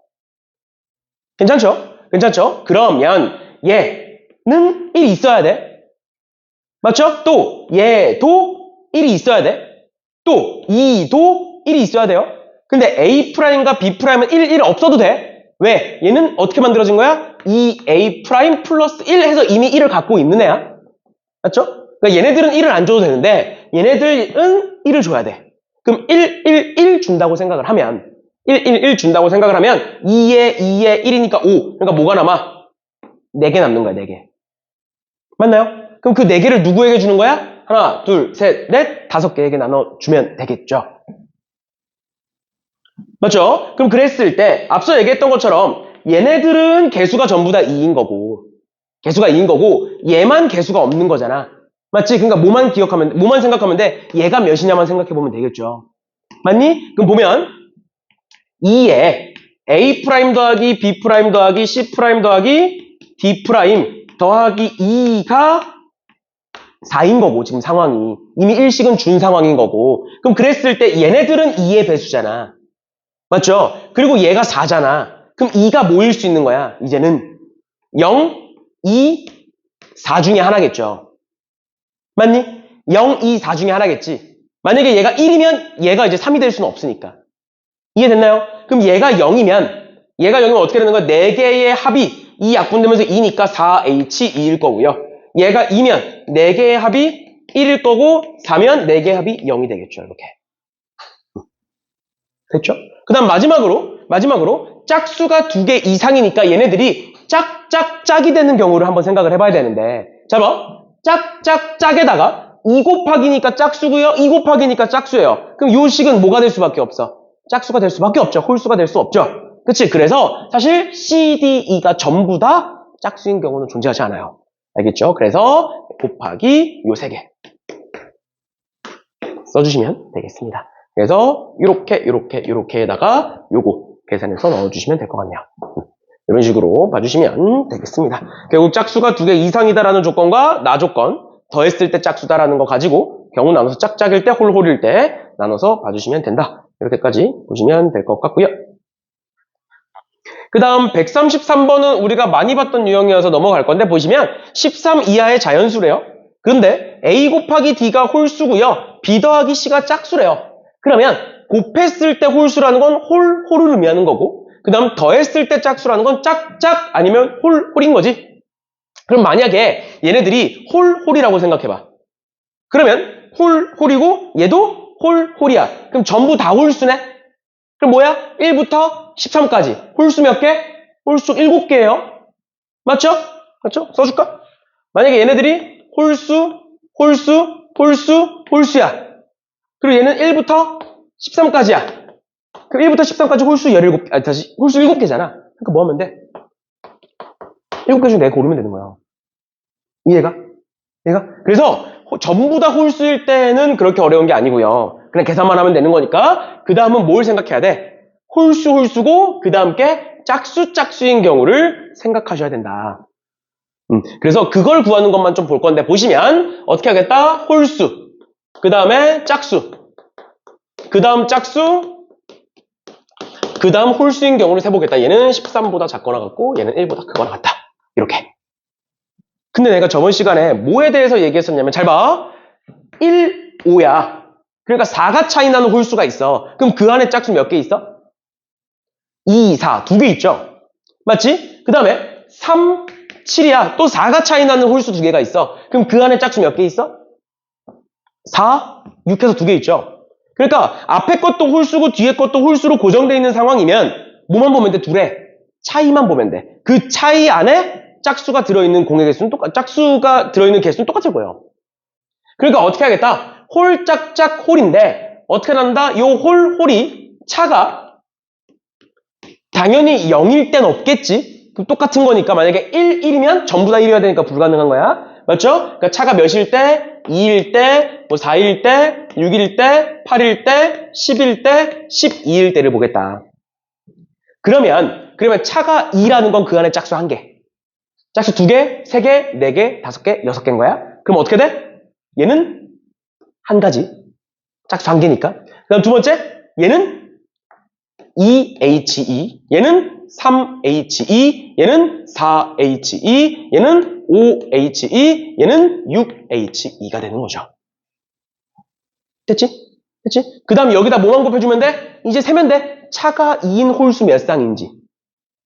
괜찮죠? 괜찮죠? 그러면 얘는 1이 있어야 돼. 맞죠? 또 얘도 1이 있어야 돼. 또 2도 1이 있어야 돼요. 근데 A'과 B'은 1 없어도 돼. 왜? 얘는 어떻게 만들어진 거야? 2A' 플러스 1 해서 이미 1을 갖고 있는 애야. 맞죠? 그러니까 얘네들은 1을 안 줘도 되는데 얘네들은 1을 줘야 돼. 그럼 1 준다고 생각을 하면 1 준다고 생각을 하면 2에 1이니까 5. 그러니까 뭐가 남아? 4개 남는 거야, 4개. 맞나요? 그럼 그 4개를 누구에게 주는 거야? 하나, 둘, 셋, 넷, 5개에게 나눠주면 되겠죠. 맞죠? 그럼 그랬을 때 앞서 얘기했던 것처럼 얘네들은 개수가 전부 다 2인 거고 개수가 2인 거고 얘만 개수가 없는 거잖아. 맞지? 그러니까 뭐만 생각하면 돼? 얘가 몇이냐만 생각해 보면 되겠죠. 맞니? 그럼 보면 2에 A' 더하기 B' 더하기 C' 더하기 D' 더하기 2가 4인 거고 지금 상황이 이미 1식은 준 상황인 거고 그럼 그랬을 때 얘네들은 2의 배수잖아. 맞죠? 그리고 얘가 4잖아. 그럼 2가 뭐일 수 있는 거야? 이제는 0, 2, 4 중에 하나겠죠. 맞니? 0, 2, 4 중에 하나겠지. 만약에 얘가 1이면 얘가 이제 3이 될 수는 없으니까. 이해됐나요? 그럼 얘가 0이면 어떻게 되는 거야? 4개의 합이 2 약분되면서 2니까 4H2일 거고요. 얘가 2면 4개의 합이 1일 거고 4면 4개의 합이 0이 되겠죠. 이렇게. 됐죠? 그 다음 마지막으로 짝수가 2개 이상이니까 얘네들이 짝이 되는 경우를 한번 생각을 해봐야 되는데 자 봐. 짝에다가 2 곱하기니까 짝수고요. 2 곱하기니까 짝수예요. 그럼 요 식은 뭐가 될 수밖에 없어? 짝수가 될 수밖에 없죠. 홀수가 될 수 없죠. 그치? 그래서 사실 C, D, E가 전부 다 짝수인 경우는 존재하지 않아요. 알겠죠? 그래서 곱하기 요 3개 써주시면 되겠습니다. 그래서 요렇게에다가 요거 계산해서 넣어주시면 될 것 같네요. 이런 식으로 봐주시면 되겠습니다. 결국 짝수가 2개 이상이다라는 조건과 나 조건 더했을 때 짝수다라는 거 가지고 경우 나눠서 짝짝일 때 홀홀일 때 나눠서 봐주시면 된다. 이렇게까지 보시면 될 것 같고요. 그 다음 133번은 우리가 많이 봤던 유형이어서 넘어갈 건데 보시면 13 이하의 자연수래요. 그런데 A 곱하기 D가 홀수고요. B 더하기 C가 짝수래요. 그러면 곱했을 때 홀수라는 건 홀을 의미하는 거고 그 다음 더했을 때 짝수라는 건 짝짝 아니면 홀인 거지. 그럼 만약에 얘네들이 홀이라고 생각해봐. 그러면 홀이고 얘도 홀이야. 그럼 전부 다 홀수네? 그럼 뭐야? 1부터 13까지. 홀수 몇 개? 홀수 7개예요. 맞죠? 써줄까? 만약에 얘네들이 홀수야. 그리고 얘는 1부터 13까지야. 그럼 1부터 13까지 홀수 7개잖아. 그러니까 뭐 하면 돼? 7개 중에 내가 고르면 되는 거야. 이해가? 그래서 전부 다 홀수일 때는 그렇게 어려운 게 아니고요. 그냥 계산만 하면 되는 거니까 그 다음은 뭘 생각해야 돼? 홀수고 그 다음 게 짝수인 경우를 생각하셔야 된다. 그래서 그걸 구하는 것만 좀 볼 건데 보시면 어떻게 하겠다? 홀수 그 다음에 짝수 그 다음 짝수 그 다음 홀수인 경우를 세보겠다. 얘는 13보다 작거나 같고 얘는 1보다 크거나 같다. 이렇게. 근데 내가 저번 시간에 뭐에 대해서 얘기했었냐면 잘 봐. 1, 5야. 그러니까 4가 차이 나는 홀수가 있어. 그럼 그 안에 짝수 몇 개 있어? 2, 4 두 개 있죠. 맞지? 그 다음에 3, 7이야. 또 4가 차이 나는 홀수 두 개가 있어. 그럼 그 안에 짝수 몇 개 있어? 4, 6해서 두 개 있죠. 그러니까 앞에 것도 홀수고 뒤에 것도 홀수로 고정되어 있는 상황이면 뭐만 보면 돼? 둘의 차이만 보면 돼. 그 차이 안에 짝수가 들어있는 공의 개수는 짝수가 들어있는 개수는 똑같을 거예요. 그러니까 어떻게 하겠다? 홀, 짝짝, 홀인데 어떻게 난다? 요 홀이 차가 당연히 0일 땐 없겠지. 그럼 똑같은 거니까 만약에 1, 1이면 전부 다 1이어야 되니까 불가능한 거야. 맞죠? 그러니까 차가 몇일 때, 2일 때, 뭐 4일 때, 6일 때, 8일 때, 10일 때, 12일 때를 보겠다. 그러면 차가 2라는 건 그 안에 짝수 1개. 짝수 2개, 3개, 4개, 5개, 6개인 거야. 그럼 어떻게 돼? 얘는 한 가지. 짝수 1개니까. 그 다음 두 번째, 얘는 2HE, 얘는 3HE, 얘는 4HE, 얘는 5HE, 얘는 6HE가 되는 거죠. 됐지? 됐지? 그 다음 여기다 뭐만 곱해주면 돼? 이제 세면 돼. 차가 2인 홀수 몇 쌍인지.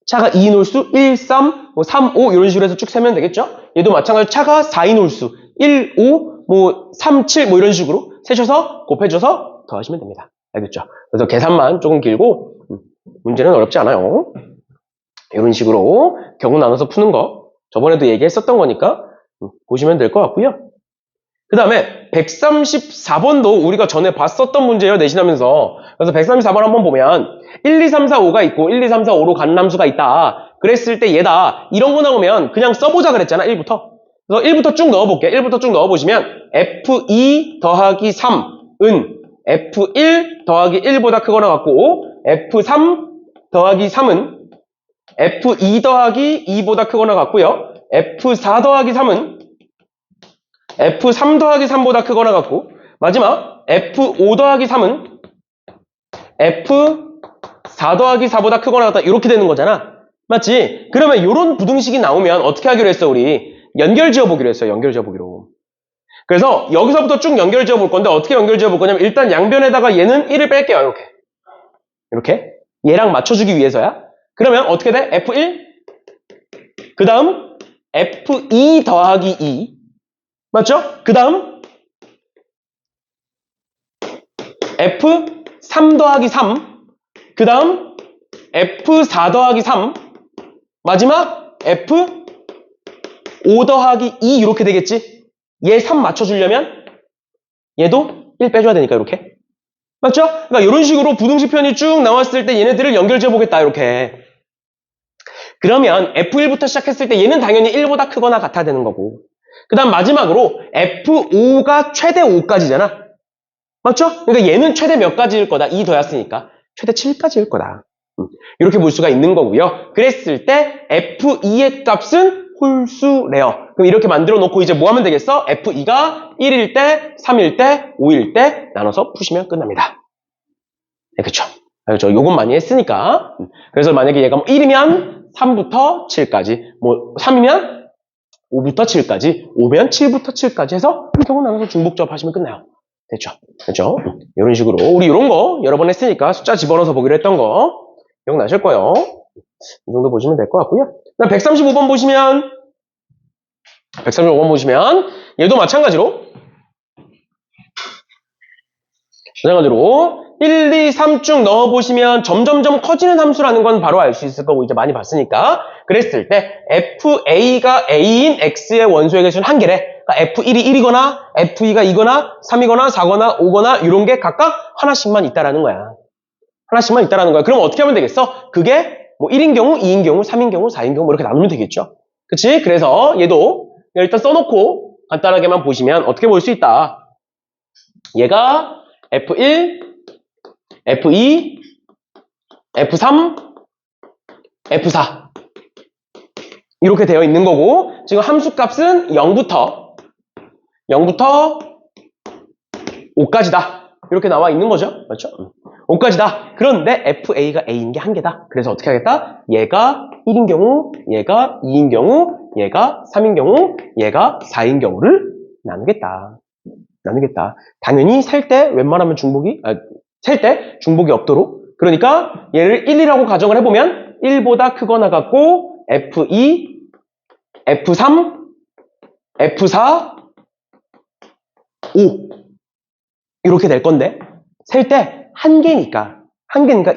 차가 2인 홀수 1, 3, 뭐 3, 5 이런 식으로 해서 쭉 세면 되겠죠? 얘도 마찬가지로 차가 4인 홀수 1, 5, 뭐 3, 7 뭐 이런 식으로 세셔서 곱해줘서 더하시면 됩니다. 알겠죠? 그래서 계산만 조금 길고 문제는 어렵지 않아요. 이런 식으로 경우 나눠서 푸는 거 저번에도 얘기했었던 거니까 보시면 될 것 같고요. 그 다음에 134번도 우리가 전에 봤었던 문제예요. 내신하면서. 그래서 134번 한번 보면 1, 2, 3, 4, 5가 있고 1, 2, 3, 4, 5로 가는 함수가 있다. 그랬을 때 얘다. 이런 거 나오면 그냥 써보자 그랬잖아. 1부터. 그래서 1부터 쭉 넣어볼게. 1부터 쭉 넣어보시면 F2 더하기 3은 F1 더하기 1보다 크거나 같고 F3 더하기 3은 F2 더하기 2보다 크거나 같고요. F4 더하기 3은 F3 더하기 3보다 크거나 같고 마지막 F5 더하기 3은 F4 더하기 4보다 크거나 같다 이렇게 되는 거잖아. 맞지? 그러면 이런 부등식이 나오면 어떻게 하기로 했어 우리? 연결 지어보기로 했어요. 연결 지어보기로. 그래서 여기서부터 쭉 연결 지어볼 건데 어떻게 연결 지어볼 거냐면 일단 양변에다가 얘는 1을 뺄게요. 이렇게. 이렇게. 얘랑 맞춰주기 위해서야. 그러면 어떻게 돼? F1 그 다음 F2 더하기 2 맞죠? 그 다음 F3 더하기 3 그 다음 F4 더하기 3 마지막 F5 더하기 2 이렇게 되겠지? 얘 3 맞춰주려면 얘도 1 빼줘야 되니까 이렇게 맞죠? 그러니까 이런 식으로 부등식편이 쭉 나왔을 때 얘네들을 연결 지어보겠다 이렇게 그러면 F1부터 시작했을 때 얘는 당연히 1보다 크거나 같아야 되는 거고 그 다음 마지막으로 F5가 최대 5까지잖아. 맞죠? 그러니까 얘는 최대 몇 가지일 거다. 2 더했으니까. 최대 7까지일 거다. 이렇게 볼 수가 있는 거고요. 그랬을 때 F2의 값은 홀수래요. 그럼 이렇게 만들어 놓고 이제 뭐 하면 되겠어? F2가 1일 때, 3일 때, 5일 때 나눠서 푸시면 끝납니다. 네, 그쵸? 그렇죠. 요건 많이 했으니까. 그래서 만약에 얘가 뭐 1이면 3부터 7까지, 뭐 3이면 5부터 7까지, 5면 7부터 7까지 해서 경우 나눠서 중복조합 하시면 끝나요. 됐죠? 됐죠? 이런 식으로. 우리 이런 거 여러 번 했으니까 숫자 집어넣어서 보기로 했던 거 기억나실 거예요. 이 정도 보시면 될 것 같고요. 135번 보시면 135번 보시면 얘도 마찬가지로 1, 2, 3 쭉 넣어보시면 점점점 커지는 함수라는 건 바로 알 수 있을 거고 이제 많이 봤으니까 그랬을 때 FA가 A인 X의 원소의 개수는 한 개래. 그러니까 F1이 1이거나 F2가 2거나 3이거나 4거나 5거나 이런 게 각각 하나씩만 있다라는 거야. 하나씩만 있다라는 거야. 그럼 어떻게 하면 되겠어? 그게 뭐 1인 경우, 2인 경우, 3인 경우, 4인 경우 뭐 이렇게 나누면 되겠죠. 그치? 그래서 얘도 일단 써놓고 간단하게만 보시면 어떻게 볼 수 있다. 얘가 F1, F2, F3, F4 이렇게 되어 있는 거고 지금 함수값은 0부터 5까지다 이렇게 나와 있는 거죠. 맞죠? 5까지다. 그런데 FA가 A인 게 한 개다. 그래서 어떻게 하겠다? 얘가 1인 경우, 얘가 2인 경우, 얘가 3인 경우, 얘가 4인 경우를 나누겠다. 당연히 셀 때 웬만하면 셀 때 중복이 없도록. 그러니까 얘를 1이라고 가정을 해보면 1보다 크거나 같고 F2, F3, F4, 5 이렇게 될 건데 셀 때 한 개니까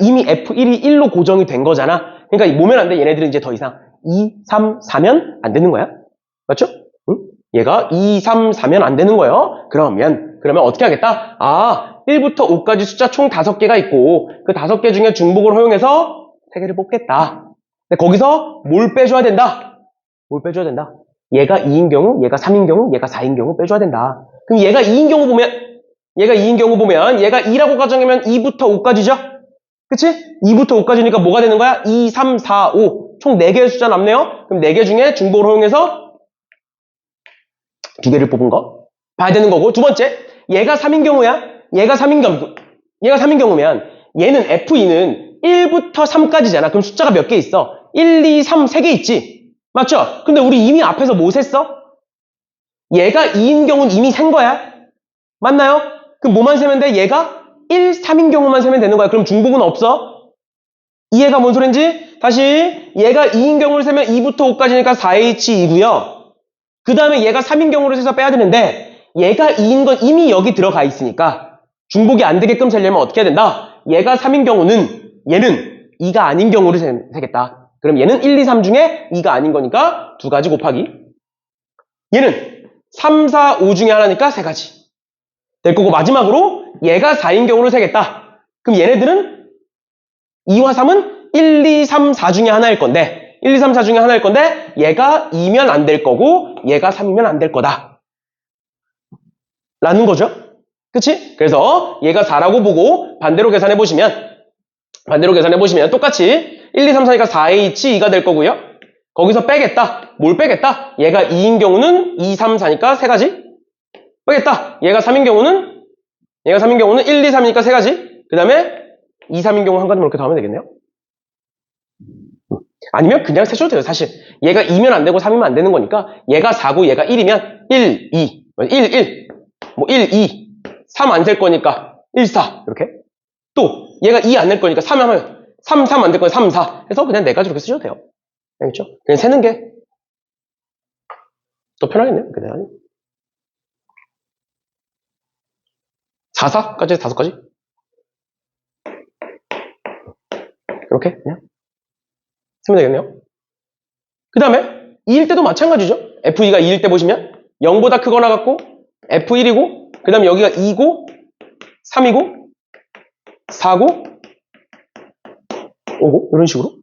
이미 F1이 1로 고정이 된 거잖아. 그러니까 모면 안 돼. 얘네들은 이제 더 이상 2, 3, 4면 안 되는 거야. 맞죠? 응? 얘가 2, 3, 4면 안 되는 거예요. 그러면 어떻게 하겠다? 1부터 5까지 숫자 총 5개가 있고 그 5개 중에 중복을 허용해서 3개를 뽑겠다. 근데 거기서 뭘 빼줘야 된다? 얘가 2인 경우, 얘가 3인 경우, 얘가 4인 경우 빼줘야 된다. 그럼 얘가 2인 경우 보면 얘가 2라고 가정하면 2부터 5까지죠? 그치? 2부터 5까지니까 뭐가 되는 거야? 2, 3, 4, 5. 총 4개의 숫자 남네요? 그럼 4개 중에 중복을 허용해서 2개를 뽑은 거 봐야 되는 거고, 두 번째, 얘가 3인 경우야. 얘가 3인 경우면 얘는 F2는 1부터 3까지잖아. 그럼 숫자가 몇 개 있어? 1, 2, 3, 3개 있지? 맞죠? 근데 우리 이미 앞에서 뭐 셌어? 얘가 2인 경우는 이미 센 거야. 맞나요? 그럼 뭐만 세면 돼? 얘가 1, 3인 경우만 세면 되는 거야. 그럼 중복은 없어? 이해가 뭔 소린지? 다시 얘가 2인 경우를 세면 2부터 5까지니까 4H2고요. 그 다음에 얘가 3인 경우를 세서 빼야 되는데 얘가 2인 건 이미 여기 들어가 있으니까 중복이 안 되게끔 세려면 어떻게 해야 된다? 얘가 3인 경우는 얘는 2가 아닌 경우를 세겠다. 그럼 얘는 1, 2, 3 중에 2가 아닌 거니까 2가지 곱하기 얘는 3, 4, 5 중에 하나니까 3가지 될 거고, 마지막으로 얘가 4인 경우를 세겠다. 그럼 얘네들은 2와 3은 1, 2, 3, 4 중에 하나일 건데 1, 2, 3, 4 중에 하나일 건데 얘가 2면 안 될 거고 얘가 3이면 안 될 거다 라는 거죠. 그치? 그래서 얘가 4라고 보고 반대로 계산해 보시면 똑같이 1, 2, 3, 4니까 4H2가 될 거고요. 거기서 빼겠다. 뭘 빼겠다? 얘가 2인 경우는 2, 3, 4니까 3가지 빼겠다. 얘가 3인 경우는 1, 2, 3이니까 3가지. 그 다음에 2, 3인 경우 한 가지만 이렇게 더하면 되겠네요. 아니면 그냥 세셔도 돼요. 사실 얘가 2면 안 되고 3이면 안 되는 거니까 얘가 4고 얘가 1이면 1, 2, 2 3 안 될 거니까 1, 4 이렇게. 또 얘가 2 안 낼 거니까 3 하면 3 안 될 거니까 3, 4 해서 그냥 4가지 이렇게 쓰셔도 돼요. 알겠죠? 그냥 세는 게 더 편하겠네요. 그냥 4, 4까지 5가지 이렇게 그냥 쓰면 되겠네요. 그 다음에 2일 때도 마찬가지죠. F2가 2일 때 보시면 0보다 크거나 같고 F1이고 그 다음에 여기가 2고 3이고 4고 5고 이런 식으로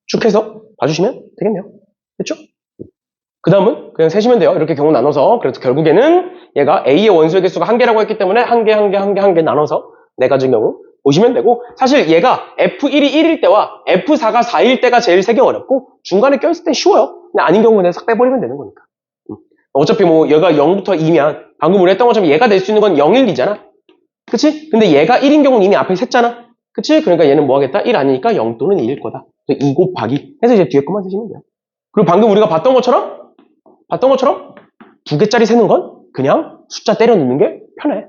쭉 해서 봐주시면 되겠네요. 됐죠? 그 다음은 그냥 세시면 돼요. 이렇게 경우 나눠서. 그래서 결국에는 얘가 A의 원소의 개수가 1개라고 했기 때문에 1개 나눠서 4가지 경우 보시면 되고, 사실 얘가 F1이 1일 때와 F4가 4일 때가 제일 세기 어렵고 중간에 껴있을 땐 쉬워요. 그냥 아닌 경우는 싹 빼버리면 되는 거니까. 어차피 뭐 얘가 0부터 2면 방금 우리 했던 것처럼 얘가 될 수 있는 건 0, 1, 2잖아. 그치? 근데 얘가 1인 경우는 이미 앞에 셌잖아. 그치? 그러니까 얘는 뭐 하겠다? 1 아니니까 0 또는 2일 거다. 2 곱하기 해서 이제 뒤에 것만 쓰시면 돼요. 그리고 방금 우리가 봤던 것처럼 2개짜리 세는 건 그냥 숫자 때려 넣는 게 편해.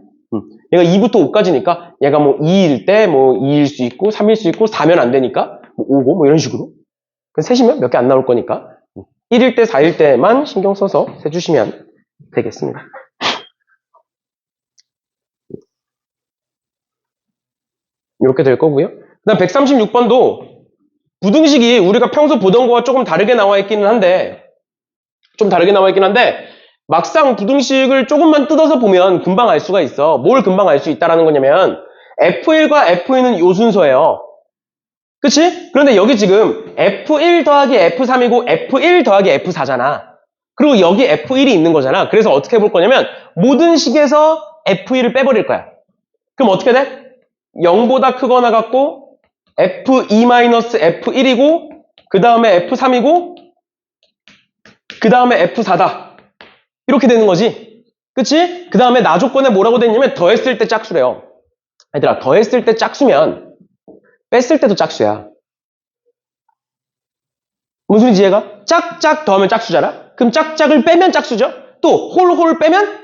얘가 2부터 5까지니까 얘가 뭐 2일 때 뭐 2일 수 있고 3일 수 있고 4면 안 되니까 뭐 5고 뭐 이런 식으로 세시면 몇 개 안 나올 거니까 1일 때 4일 때만 신경 써서 세주시면 되겠습니다. 이렇게 될 거고요. 그 다음 136번도 부등식이 우리가 평소 보던 거와 조금 다르게 나와 있기는 한데 막상 부등식을 조금만 뜯어서 보면 금방 알 수가 있어. 뭘 금방 알 수 있다라는 거냐면 F1과 F2는 요 순서예요. 그치? 그런데 여기 지금 F1 더하기 F3이고 F1 더하기 F4잖아. 그리고 여기 F1이 있는 거잖아. 그래서 어떻게 볼 거냐면 모든 식에서 F1을 빼버릴 거야. 그럼 어떻게 돼? 0보다 크거나 같고 F2-F1이고 그 다음에 F3이고 그 다음에 F4다. 이렇게 되는 거지. 그치? 그 다음에 나 조건에 뭐라고 돼 있냐면 더했을 때 짝수래요. 얘들아, 더했을 때 짝수면 뺐을 때도 짝수야. 무슨 소리지 얘가? 짝짝 더하면 짝수잖아. 그럼 짝짝을 빼면 짝수죠. 또 홀 빼면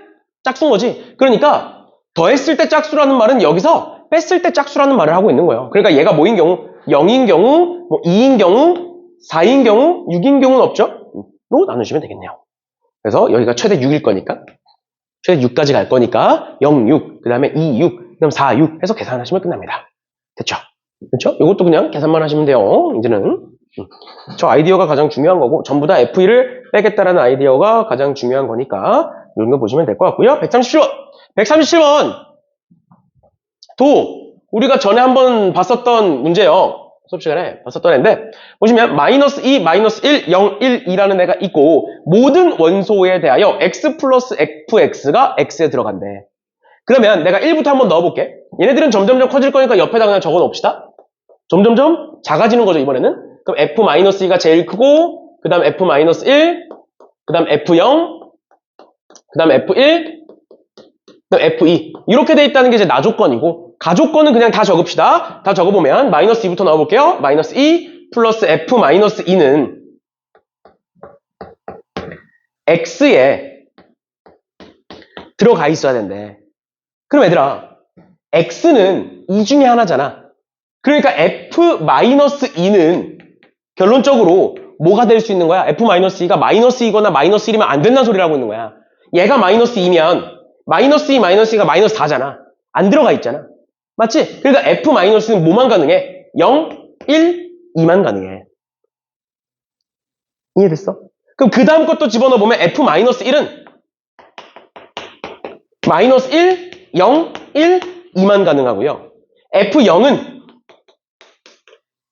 짝수인 거지. 그러니까 더했을 때 짝수라는 말은 여기서 뺐을 때 짝수라는 말을 하고 있는 거예요. 그러니까 얘가 뭐인 경우? 0인 경우, 뭐 2인 경우, 4인 경우, 6인 경우는 없죠? 로 나누시면 되겠네요. 그래서 여기가 최대 6일 거니까 최대 6까지 갈 거니까 0, 6, 그 다음에 2, 6, 그 다음 4, 6 해서 계산하시면 끝납니다. 됐죠? 그렇죠? 이것도 그냥 계산만 하시면 돼요. 이제는 저 아이디어가 가장 중요한 거고 전부 다 F1을 빼겠다라는 아이디어가 가장 중요한 거니까 이런 거 보시면 될 것 같고요. 137번 도 우리가 전에 한번 봤었던 문제요. 수업 시간에 봤었던 애인데 보시면 마이너스 2, 마이너스 1, 0, 1, 2라는 애가 있고 모든 원소에 대하여 x 플러스 fx가 x에 들어간대. 그러면 내가 1부터 한번 넣어볼게. 얘네들은 점점점 커질 거니까 옆에다 그냥 적어 놓읍시다. 점점점 작아지는 거죠, 이번에는. 그럼 f-2가 제일 크고 그 다음 f-1, 그 다음 f0, 그 다음 f1, 그 다음 f2 이렇게 돼 있다는 게 이제 나조건이고 가조건은 그냥 다 적읍시다. 다 적어보면 마이너스 2부터 넣어볼게요. 마이너스 2 플러스 f-2는 x에 들어가 있어야 된대. 그럼 얘들아 x는 이 중에 하나잖아. 그러니까 f-2는 결론적으로 뭐가 될 수 있는 거야? f-2가 마이너스 2거나 마이너스 1이면 안 된다는 소리를 하고 있는 거야. 얘가 마이너스 2면 마이너스 2, 마이너스 2가 마이너스 4잖아. 안 들어가 있잖아. 맞지? 그러니까 f-는 뭐만 가능해? 0, 1, 2만 가능해. 이해됐어? 그럼 그 다음 것도 집어넣어보면 f-1은 마이너스 1, 0, 1, 2만 가능하고요. f0은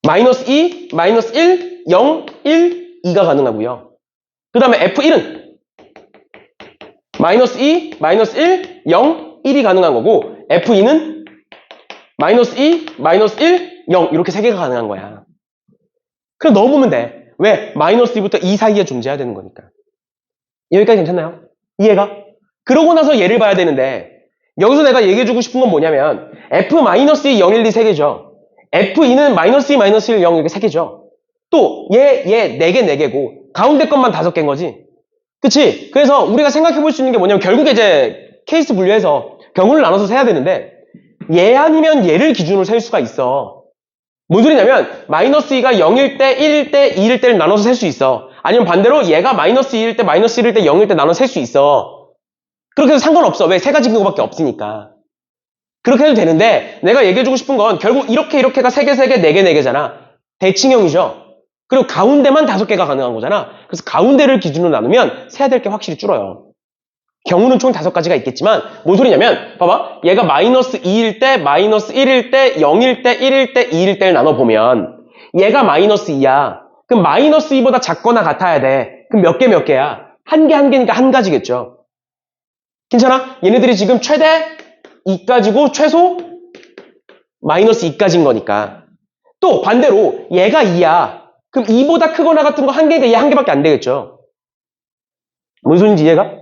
마이너스 2, 마이너스 1, 0, 1, 2가 가능하고요. 그 다음에 F1은 마이너스 2, 마이너스 1, 0, 1이 가능한 거고 F2는 마이너스 2, 마이너스 1, 0 이렇게 3개가 가능한 거야. 그럼 넣어보면 돼. 왜? 마이너스 2부터 2 사이에 존재해야 되는 거니까. 여기까지 괜찮나요? 이해가? 그러고 나서 얘를 봐야 되는데 여기서 내가 얘기해주고 싶은 건 뭐냐면 F-2, 0, 1, 2 3개죠. F2는 마이너스 2, 마이너스 1, 0 이렇게 3개죠. 또 얘 4개, 4개고 가운데 것만 5개인 거지. 그치? 그래서 우리가 생각해 볼 수 있는 게 뭐냐면 결국에 이제 케이스 분류해서 경우를 나눠서 세야 되는데 얘 아니면 얘를 기준으로 셀 수가 있어. 뭔 소리냐면 마이너스 2가 0일 때, 1일 때, 2일 때를 나눠서 셀 수 있어. 아니면 반대로 얘가 마이너스 2일 때, 마이너스 1일 때, 0일 때 나눠서 셀 수 있어. 그렇게 해도 상관없어. 왜? 세 가지 근거밖에 없으니까. 그렇게 해도 되는데 내가 얘기해주고 싶은 건 결국 이렇게가 3개, 3개, 4개, 4개잖아. 대칭형이죠. 그리고 가운데만 5개가 가능한 거잖아. 그래서 가운데를 기준으로 나누면 세야 될 게 확실히 줄어요. 경우는 총 5가지가 있겠지만 뭔 소리냐면 봐봐. 얘가 마이너스 2일 때, 마이너스 1일 때, 0일 때, 1일 때, 2일 때를 나눠보면 얘가 마이너스 2야. 그럼 마이너스 2보다 작거나 같아야 돼. 그럼 몇 개야? 한 개니까 한 가지겠죠. 괜찮아? 얘네들이 지금 최대 2까지고 최소 마이너스 2까지인 거니까. 또 반대로 얘가 2야. 그럼 2보다 크거나 같은 거 한 개가 얘 한 개밖에 안 되겠죠. 뭔 소린지 이해가?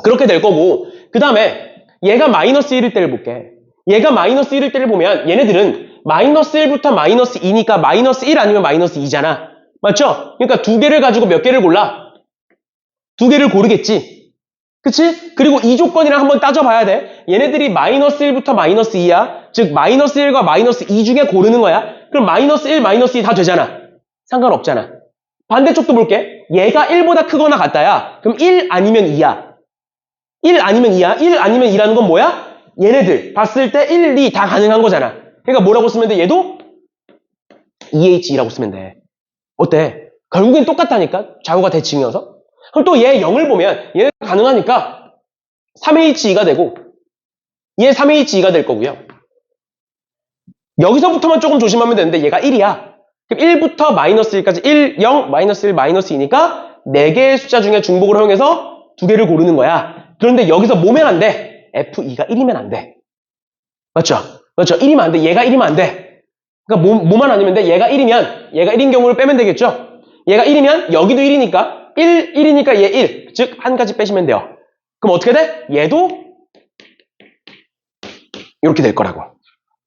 그렇게 될 거고 그 다음에 얘가 마이너스 1일 때를 볼게. 얘가 마이너스 1일 때를 보면 얘네들은 마이너스 1부터 마이너스 2니까 마이너스 1 아니면 마이너스 2잖아. 맞죠? 그러니까 2개를 가지고 몇 개를 골라? 2개를 고르겠지. 그치? 그리고 이 조건이랑 한번 따져봐야 돼. 얘네들이 마이너스 1부터 마이너스 2야. 즉 마이너스 1과 마이너스 2 중에 고르는 거야. 그럼 마이너스 1, 마이너스 2 다 되잖아. 상관없잖아. 반대쪽도 볼게. 얘가 1보다 크거나 같다야. 그럼 1 아니면 2야. 1 아니면 2야. 1 아니면 2라는 건 뭐야? 얘네들 봤을 때 1, 2 다 가능한 거잖아. 그러니까 뭐라고 쓰면 돼? 얘도 EH라고 쓰면 돼. 어때? 결국엔 똑같다니까? 좌우가 대칭이어서. 그럼 또 얘 0을 보면 얘는 가능하니까 3HE가 되고 얘 3HE가 될 거고요. 여기서부터만 조금 조심하면 되는데 얘가 1이야. 그럼 1부터 마이너스 1까지 1, 0, 마이너스 1, 마이너스 2니까 4개의 숫자 중에 중복을 허용해서 2개를 고르는 거야. 그런데 여기서 뭐면 안 돼? F2가 1이면 안 돼. 맞죠? 맞죠? 1이면 안 돼. 얘가 1이면 안 돼. 그러니까 뭐만 아니면 돼? 얘가 1이면 얘가 1인 경우를 빼면 되겠죠? 얘가 1이면 여기도 1이니까 1이니까 얘 1. 즉 한 가지 빼시면 돼요. 그럼 어떻게 돼? 얘도 이렇게 될 거라고.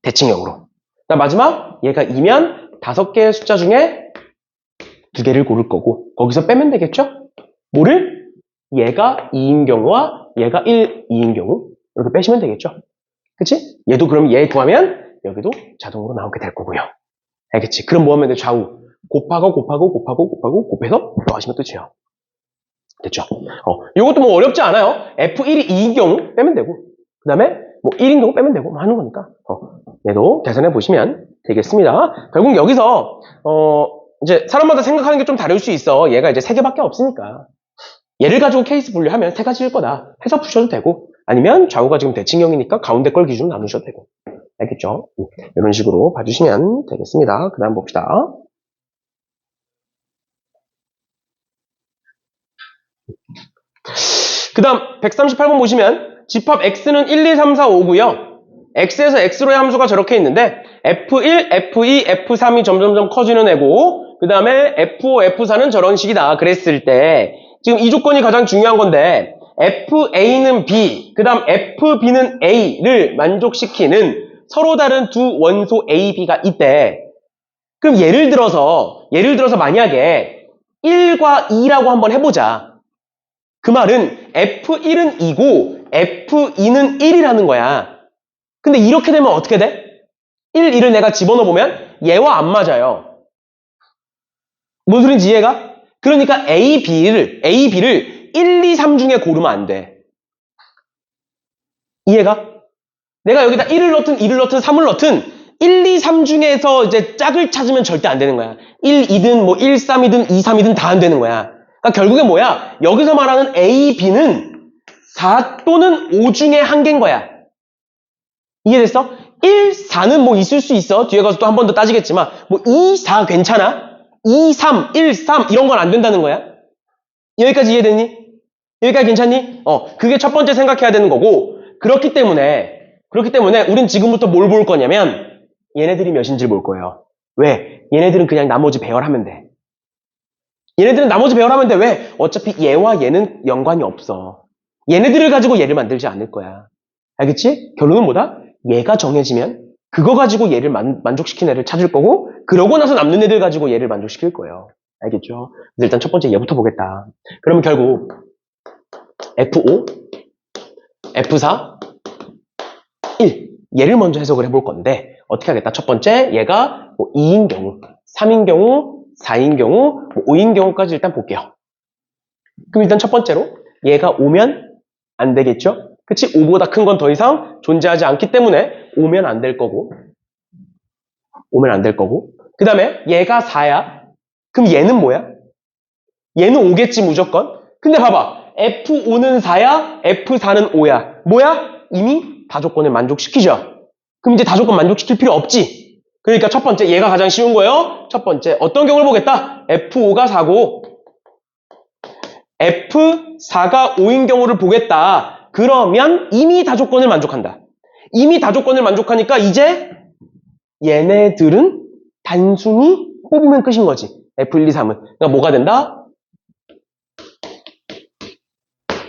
대칭형으로. 자, 마지막 얘가 2면 5개의 숫자 중에 2개를 고를 거고 거기서 빼면 되겠죠? 뭐를? 얘가 2인 경우와 얘가 2인 경우 이렇게 빼시면 되겠죠? 그치? 얘도 그럼 얘 구하면 여기도 자동으로 나오게 될 거고요. 알겠지? 그럼 뭐 하면 돼? 좌우 곱해서 더하시면 끝이에요. 됐죠? 이것도 뭐 어렵지 않아요. F1이 2인 경우 빼면 되고 그 다음에 뭐 1인 경우 빼면 되고 뭐 하는 거니까 얘도 계산해 보시면 되겠습니다. 결국 여기서 이제 사람마다 생각하는 게 좀 다를 수 있어. 얘가 이제 3개밖에 없으니까 얘를 가지고 케이스 분류하면 3가지일 거다 해서 푸셔도 되고 아니면 좌우가 지금 대칭형이니까 가운데 걸 기준으로 나누셔도 되고 알겠죠? 이런 식으로 봐주시면 되겠습니다. 그 다음 봅시다. 그 다음 138번 보시면 집합 x는 1, 2, 3, 4, 5고요. x에서 x로의 함수가 저렇게 있는데 f1, f2, f3이 점점점 커지는 애고 그 다음에 f5, f4는 저런 식이다 그랬을 때 지금 이 조건이 가장 중요한 건데 fa는 b, 그 다음 fb는 a를 만족시키는 서로 다른 두 원소 a, b가 있대. 그럼 예를 들어서 만약에 1과 2라고 한번 해보자. 그 말은 F1은 2고 F2는 1이라는 거야. 근데 이렇게 되면 어떻게 돼? 1, 2를 내가 집어넣어보면 얘와 안 맞아요. 뭔 소린지 이해가? 그러니까 A, B를 1, 2, 3 중에 고르면 안 돼. 이해가? 내가 여기다 1을 넣든 2를 넣든 3을 넣든 1, 2, 3 중에서 이제 짝을 찾으면 절대 안 되는 거야. 1, 2든 뭐 1, 3이든 2, 3이든 다 안 되는 거야. 그러니까 결국에 뭐야? 여기서 말하는 A, B는 4 또는 5 중에 한 개인 거야. 이해됐어? 1, 4는 뭐 있을 수 있어. 뒤에 가서 또 한 번 더 따지겠지만 뭐 2, 4 괜찮아? 2, 3, 1, 3 이런 건 안 된다는 거야. 여기까지 이해됐니? 여기까지 괜찮니? 그게 첫 번째 생각해야 되는 거고 그렇기 때문에 우린 지금부터 뭘 볼 거냐면 얘네들이 몇인지를 볼 거예요. 왜? 얘네들은 그냥 나머지 배열하면 돼. 얘네들은 나머지 배열하면 돼. 왜? 어차피 얘와 얘는 연관이 없어. 얘네들을 가지고 얘를 만들지 않을 거야. 알겠지? 결론은 뭐다? 얘가 정해지면 그거 가지고 얘를 만족시킨 애를 찾을 거고 그러고 나서 남는 애들 가지고 얘를 만족시킬 거예요. 알겠죠? 그래서 일단 첫 번째 얘부터 보겠다. 그러면 결국 F5, F4, 1 얘를 먼저 해석을 해볼 건데 어떻게 하겠다? 첫 번째 얘가 뭐 2인 경우, 3인 경우, 4인 경우, 뭐 5인 경우까지 일단 볼게요. 그럼 일단 첫 번째로 얘가 오면 안 되겠죠? 그치? 5보다 큰 건 더 이상 존재하지 않기 때문에 오면 안 될 거고 그 다음에 얘가 4야. 그럼 얘는 뭐야? 얘는 5겠지 무조건. 근데 봐봐. F5는 4야, F4는 5야. 뭐야? 이미 다조건을 만족시키죠. 그럼 이제 다조건 만족시킬 필요 없지. 그러니까 첫 번째 얘가 가장 쉬운 거예요. 첫 번째 어떤 경우를 보겠다? F5가 4고 F4가 5인 경우를 보겠다. 그러면 이미 다조건을 만족한다. 이미 다조건을 만족하니까 이제 얘네들은 단순히 뽑으면 끝인 거지. F1, 2, 3은. 그러니까 뭐가 된다?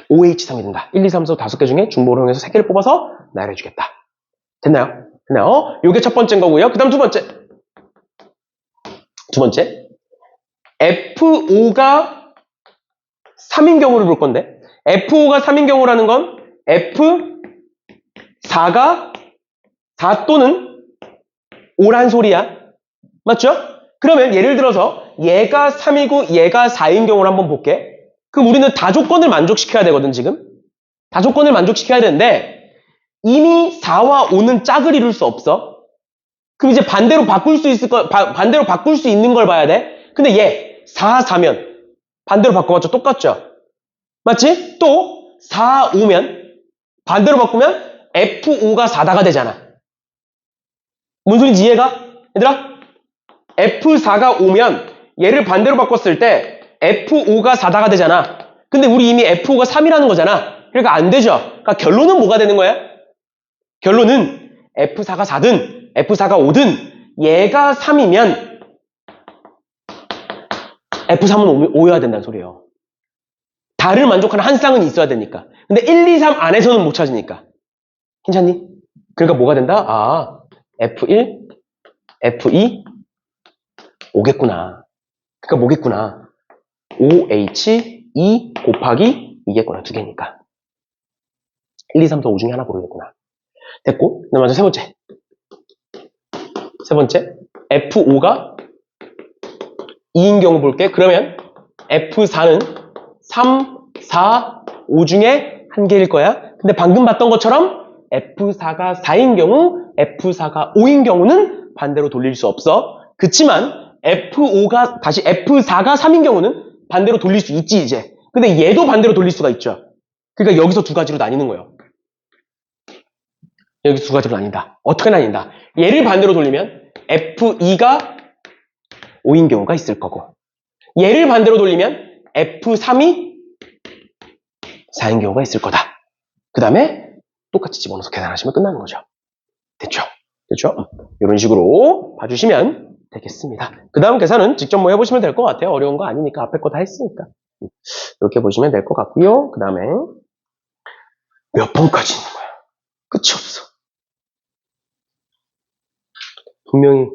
OH3이 된다. 1, 2, 3, 4, 5개 중에 중복을 이용해서 3개를 뽑아서 나열해주겠다. 됐나요? 요게 첫 번째인 거고요. 그 다음 두 번째. F5가 3인 경우를 볼 건데 F5가 3인 경우라는 건 F4가 4 또는 5란 소리야. 맞죠? 그러면 예를 들어서 얘가 3이고 얘가 4인 경우를 한번 볼게. 그럼 우리는 다조건을 만족시켜야 되거든 지금. 다조건을 만족시켜야 되는데 이미 4와 5는 짝을 이룰 수 없어. 그럼 이제 반대로 바꿀 수 있는 걸 봐야 돼. 근데 얘 4, 4면 반대로 바꿔봤자 똑같죠? 맞지? 또 4, 5면 반대로 바꾸면 F5가 4다가 되잖아. 뭔 소린지 이해가? 얘들아? F4가 5면 얘를 반대로 바꿨을 때 F5가 4다가 되잖아. 근데 우리 이미 F5가 3이라는 거잖아. 그러니까 안 되죠. 그러니까 결론은 뭐가 되는 거야? 결론은 F4가 4든 F4가 5든 얘가 3이면 F3은 5여야 된다는 소리예요. 다를 만족하는 한 쌍은 있어야 되니까. 근데 1, 2, 3 안에서는 못 찾으니까. 괜찮니? 그러니까 뭐가 된다? F1, F2, 5겠구나. 그러니까 뭐겠구나. OH2 곱하기 2겠구나. 두 개니까. 1, 2, 3, 4, 5 중에 하나 고르겠구나. 됐고. 그다음 먼저 세 번째. F5가 2인 경우 볼게. 그러면 F4는 3, 4, 5 중에 한 개일 거야. 근데 방금 봤던 것처럼 F4가 4인 경우, F4가 5인 경우는 반대로 돌릴 수 없어. 그치만 F4가 3인 경우는 반대로 돌릴 수 있지 이제. 근데 얘도 반대로 돌릴 수가 있죠. 그러니까 여기서 두 가지로 나뉘는 거예요. 여기 두 가지로 나뉜다. 어떻게 나뉜다? 얘를 반대로 돌리면 F2가 5인 경우가 있을 거고, 얘를 반대로 돌리면 F3이 4인 경우가 있을 거다. 그 다음에 똑같이 집어넣어서 계산하시면 끝나는 거죠. 됐죠? 됐죠? 이런 식으로 봐주시면 되겠습니다. 그 다음 계산은 직접 뭐 해보시면 될 것 같아요. 어려운 거 아니니까 앞에 거 다 했으니까. 이렇게 보시면 될 것 같고요. 그 다음에 몇 번까지 있는 거야? 끝이 없어. 분명히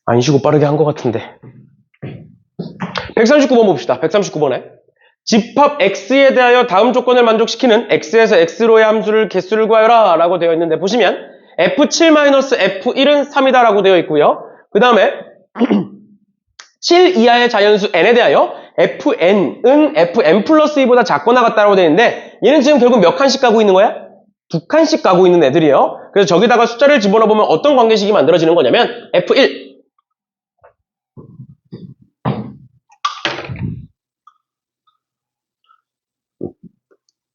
안 쉬고 빠르게 한 것 같은데. 139번 봅시다. 139번에 집합 x에 대하여 다음 조건을 만족시키는 x에서 x로의 함수를 개수를 구하여라 라고 되어 있는데, 보시면 f7-f1은 3이다 라고 되어 있고요. 그 다음에 7 이하의 자연수 n에 대하여 fn은 fn 플러스 2보다 작거나 같다라고 되어 있는데, 얘는 지금 결국 몇 칸씩 가고 있는 거야? 2칸씩 가고 있는 애들이에요. 그래서 저기다가 숫자를 집어넣어보면 어떤 관계식이 만들어지는 거냐면 f1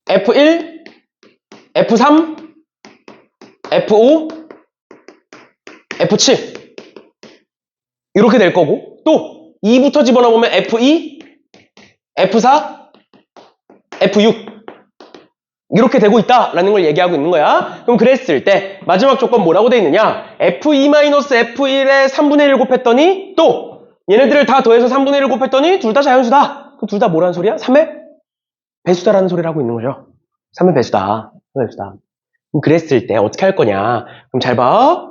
F1, F3, F5, F7 이렇게 될 거고, 또 2부터 집어넣으면 F2, F4, F6 이렇게 되고 있다라는 걸 얘기하고 있는 거야. 그럼 그랬을 때 마지막 조건 뭐라고 돼 있느냐? F2-F1에 3분의 1을 곱했더니, 또 얘네들을 다 더해서 3분의 1을 곱했더니 둘 다 자연수다. 그럼 둘 다 뭐라는 소리야? 3의 배수다라는 소리를 하고 있는 거죠. 3의 배수다. 3의 배수다. 그럼 그랬을 때 어떻게 할 거냐? 그럼 잘 봐.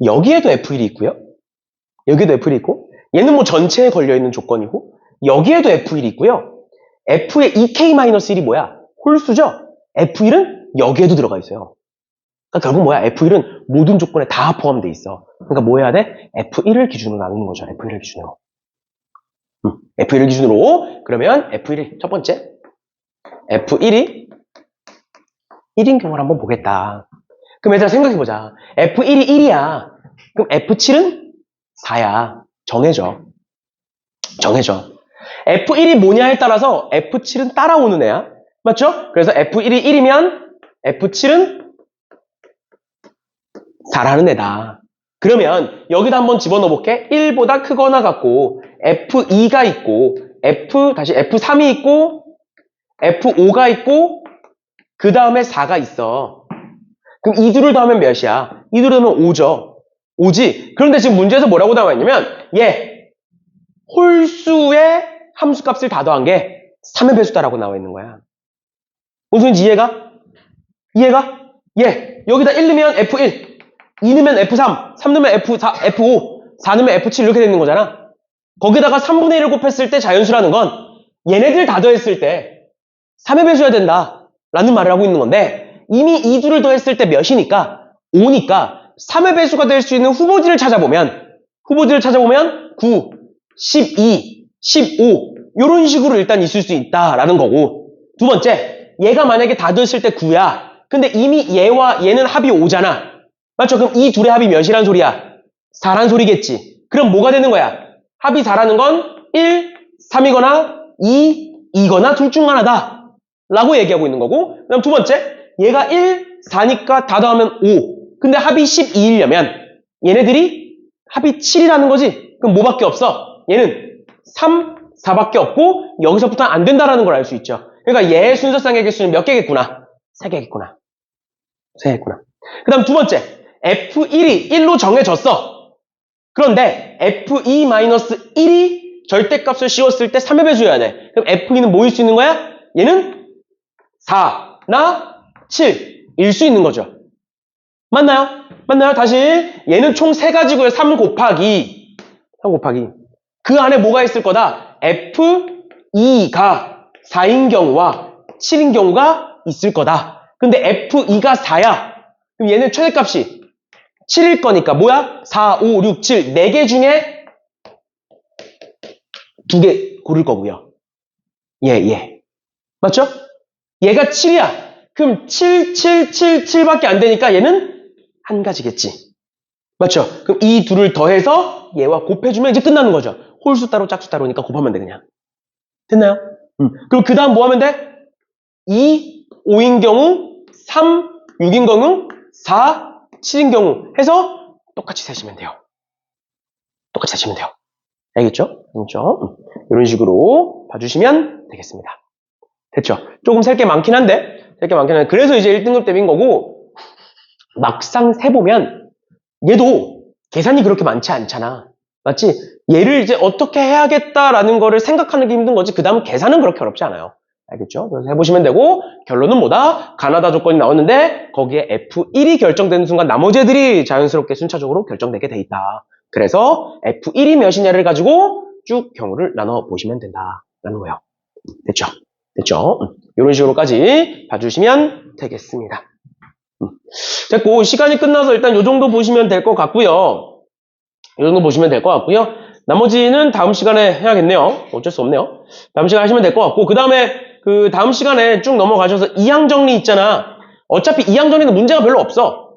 여기에도 F1이 있고요. 여기에도 F1이 있고, 얘는 뭐 전체에 걸려있는 조건이고, 여기에도 F1이 있고요. F의 2K-1이 뭐야? 홀수죠? F1은 여기에도 들어가 있어요. 그러니까 결국 뭐야? F1은 모든 조건에 다 포함되어 있어. 그러니까 뭐 해야 돼? F1을 기준으로 나누는 거죠. F1을 기준으로. F1을 기준으로. 그러면 F1이 첫 번째, F1이 1인 경우를 한번 보겠다. 그럼 얘들아 생각해보자. F1이 1이야. 그럼 F7은 4야. 정해져. F1이 뭐냐에 따라서 F7은 따라오는 애야. 맞죠? 그래서 F1이 1이면 F7은 4라는 애다. 그러면 여기다 한번 집어넣어 볼게. 1보다 크거나 같고, F2가 있고, F3이 있고, F5가 있고, 그 다음에 4가 있어. 그럼 이 둘을 더하면 몇이야? 이 둘을 더하면 5죠. 5지? 그런데 지금 문제에서 뭐라고 나와 있냐면, 얘 홀수의 함수값을 다 더한 게 3의 배수다라고 나와 있는 거야. 무슨 소리인지 이해가? 얘 여기다 1 넣으면 F1, 2 넣으면 F3, 3 넣으면 F4, F5, 4 넣으면 F7 이렇게 되는 거잖아. 거기다가 3분의 1을 곱했을 때 자연수라는 건 얘네들 다 더했을 때 3의 배수여야 된다 라는 말을 하고 있는 건데, 이미 이 둘을 더했을 때 몇이니까 5니까 3의 배수가 될 수 있는 후보지를 찾아보면 9, 12, 15 이런 식으로 일단 있을 수 있다라는 거고, 두 번째, 얘가 만약에 다 더했을 때 9야. 근데 이미 얘와 얘는 합이 5잖아. 맞죠? 그럼 이 둘의 합이 몇이란 소리야? 4란 소리겠지. 그럼 뭐가 되는 거야? 합이 4라는 건 1, 3이거나 2, 2거나 둘 중 하나다 라고 얘기하고 있는 거고, 그 다음 두 번째, 얘가 1, 4니까 다 더하면 5. 근데 합이 12이려면 얘네들이 합이 7이라는 거지. 그럼 뭐밖에 없어? 얘는 3, 4밖에 없고 여기서부터는 안 된다라는 걸 알 수 있죠. 그러니까 얘의 순서상의 개수는 몇 개겠구나? 3개겠구나. 그 다음 두 번째, F1이 1로 정해졌어. 그런데 F2-1이 절대값을 씌웠을 때 3의 배수여야 돼. 그럼 F2는 뭐일 수 있는 거야? 얘는 4나 7일 수 있는 거죠. 맞나요? 다시 얘는 총 3가지고요. 3 곱하기 그 안에 뭐가 있을 거다? F2가 4인 경우와 7인 경우가 있을 거다. 근데 F2가 4야. 그럼 얘는 최대값이 7일 거니까 뭐야? 4, 5, 6, 7 4개 중에 2개 고를 거고요. 얘 맞죠? 얘가 7이야. 그럼 7, 7, 7, 7밖에 안 되니까 얘는 한 가지겠지. 맞죠? 그럼 이 둘을 더해서 얘와 곱해주면 이제 끝나는 거죠. 홀수 따로 짝수 따로니까 곱하면 돼 그냥. 됐나요? 그럼 그 다음 뭐 하면 돼? 2, 5인 경우 3, 6인 경우, 4, 7인 경우 해서 똑같이 세시면 돼요. 똑같이 세시면 돼요. 알겠죠? 그렇죠? 이런 식으로 봐주시면 되겠습니다. 됐죠? 조금 셀 게 많긴 한데, 그래서 이제 1등급 대비인 거고, 막상 세보면, 얘도 계산이 그렇게 많지 않잖아. 맞지? 얘를 이제 어떻게 해야겠다라는 거를 생각하는 게 힘든 거지, 그 다음 계산은 그렇게 어렵지 않아요. 알겠죠? 그래서 해보시면 되고, 결론은 뭐다? 가나다 조건이 나왔는데, 거기에 F1이 결정되는 순간 나머지 애들이 자연스럽게 순차적으로 결정되게 돼 있다. 그래서 F1이 몇이냐를 가지고 쭉 경우를 나눠 보시면 된다라는 거예요. 됐죠? 됐죠? 이런 식으로까지 봐주시면 되겠습니다. 됐고, 시간이 끝나서 일단 이 정도 보시면 될 것 같고요. 이 정도 보시면 될 것 같고요. 나머지는 다음 시간에 해야겠네요. 어쩔 수 없네요. 다음 시간에 하시면 될 것 같고, 그 다음에 그 다음 시간에 쭉 넘어가셔서 이항 정리 있잖아. 어차피 이항 정리는 문제가 별로 없어.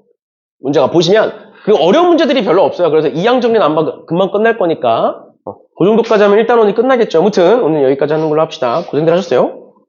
문제가 보시면 그 어려운 문제들이 별로 없어요. 그래서 이항 정리는 금방 끝날 거니까 그 정도까지 하면 1단원이 끝나겠죠. 아무튼 오늘 여기까지 하는 걸로 합시다. 고생들 하셨어요.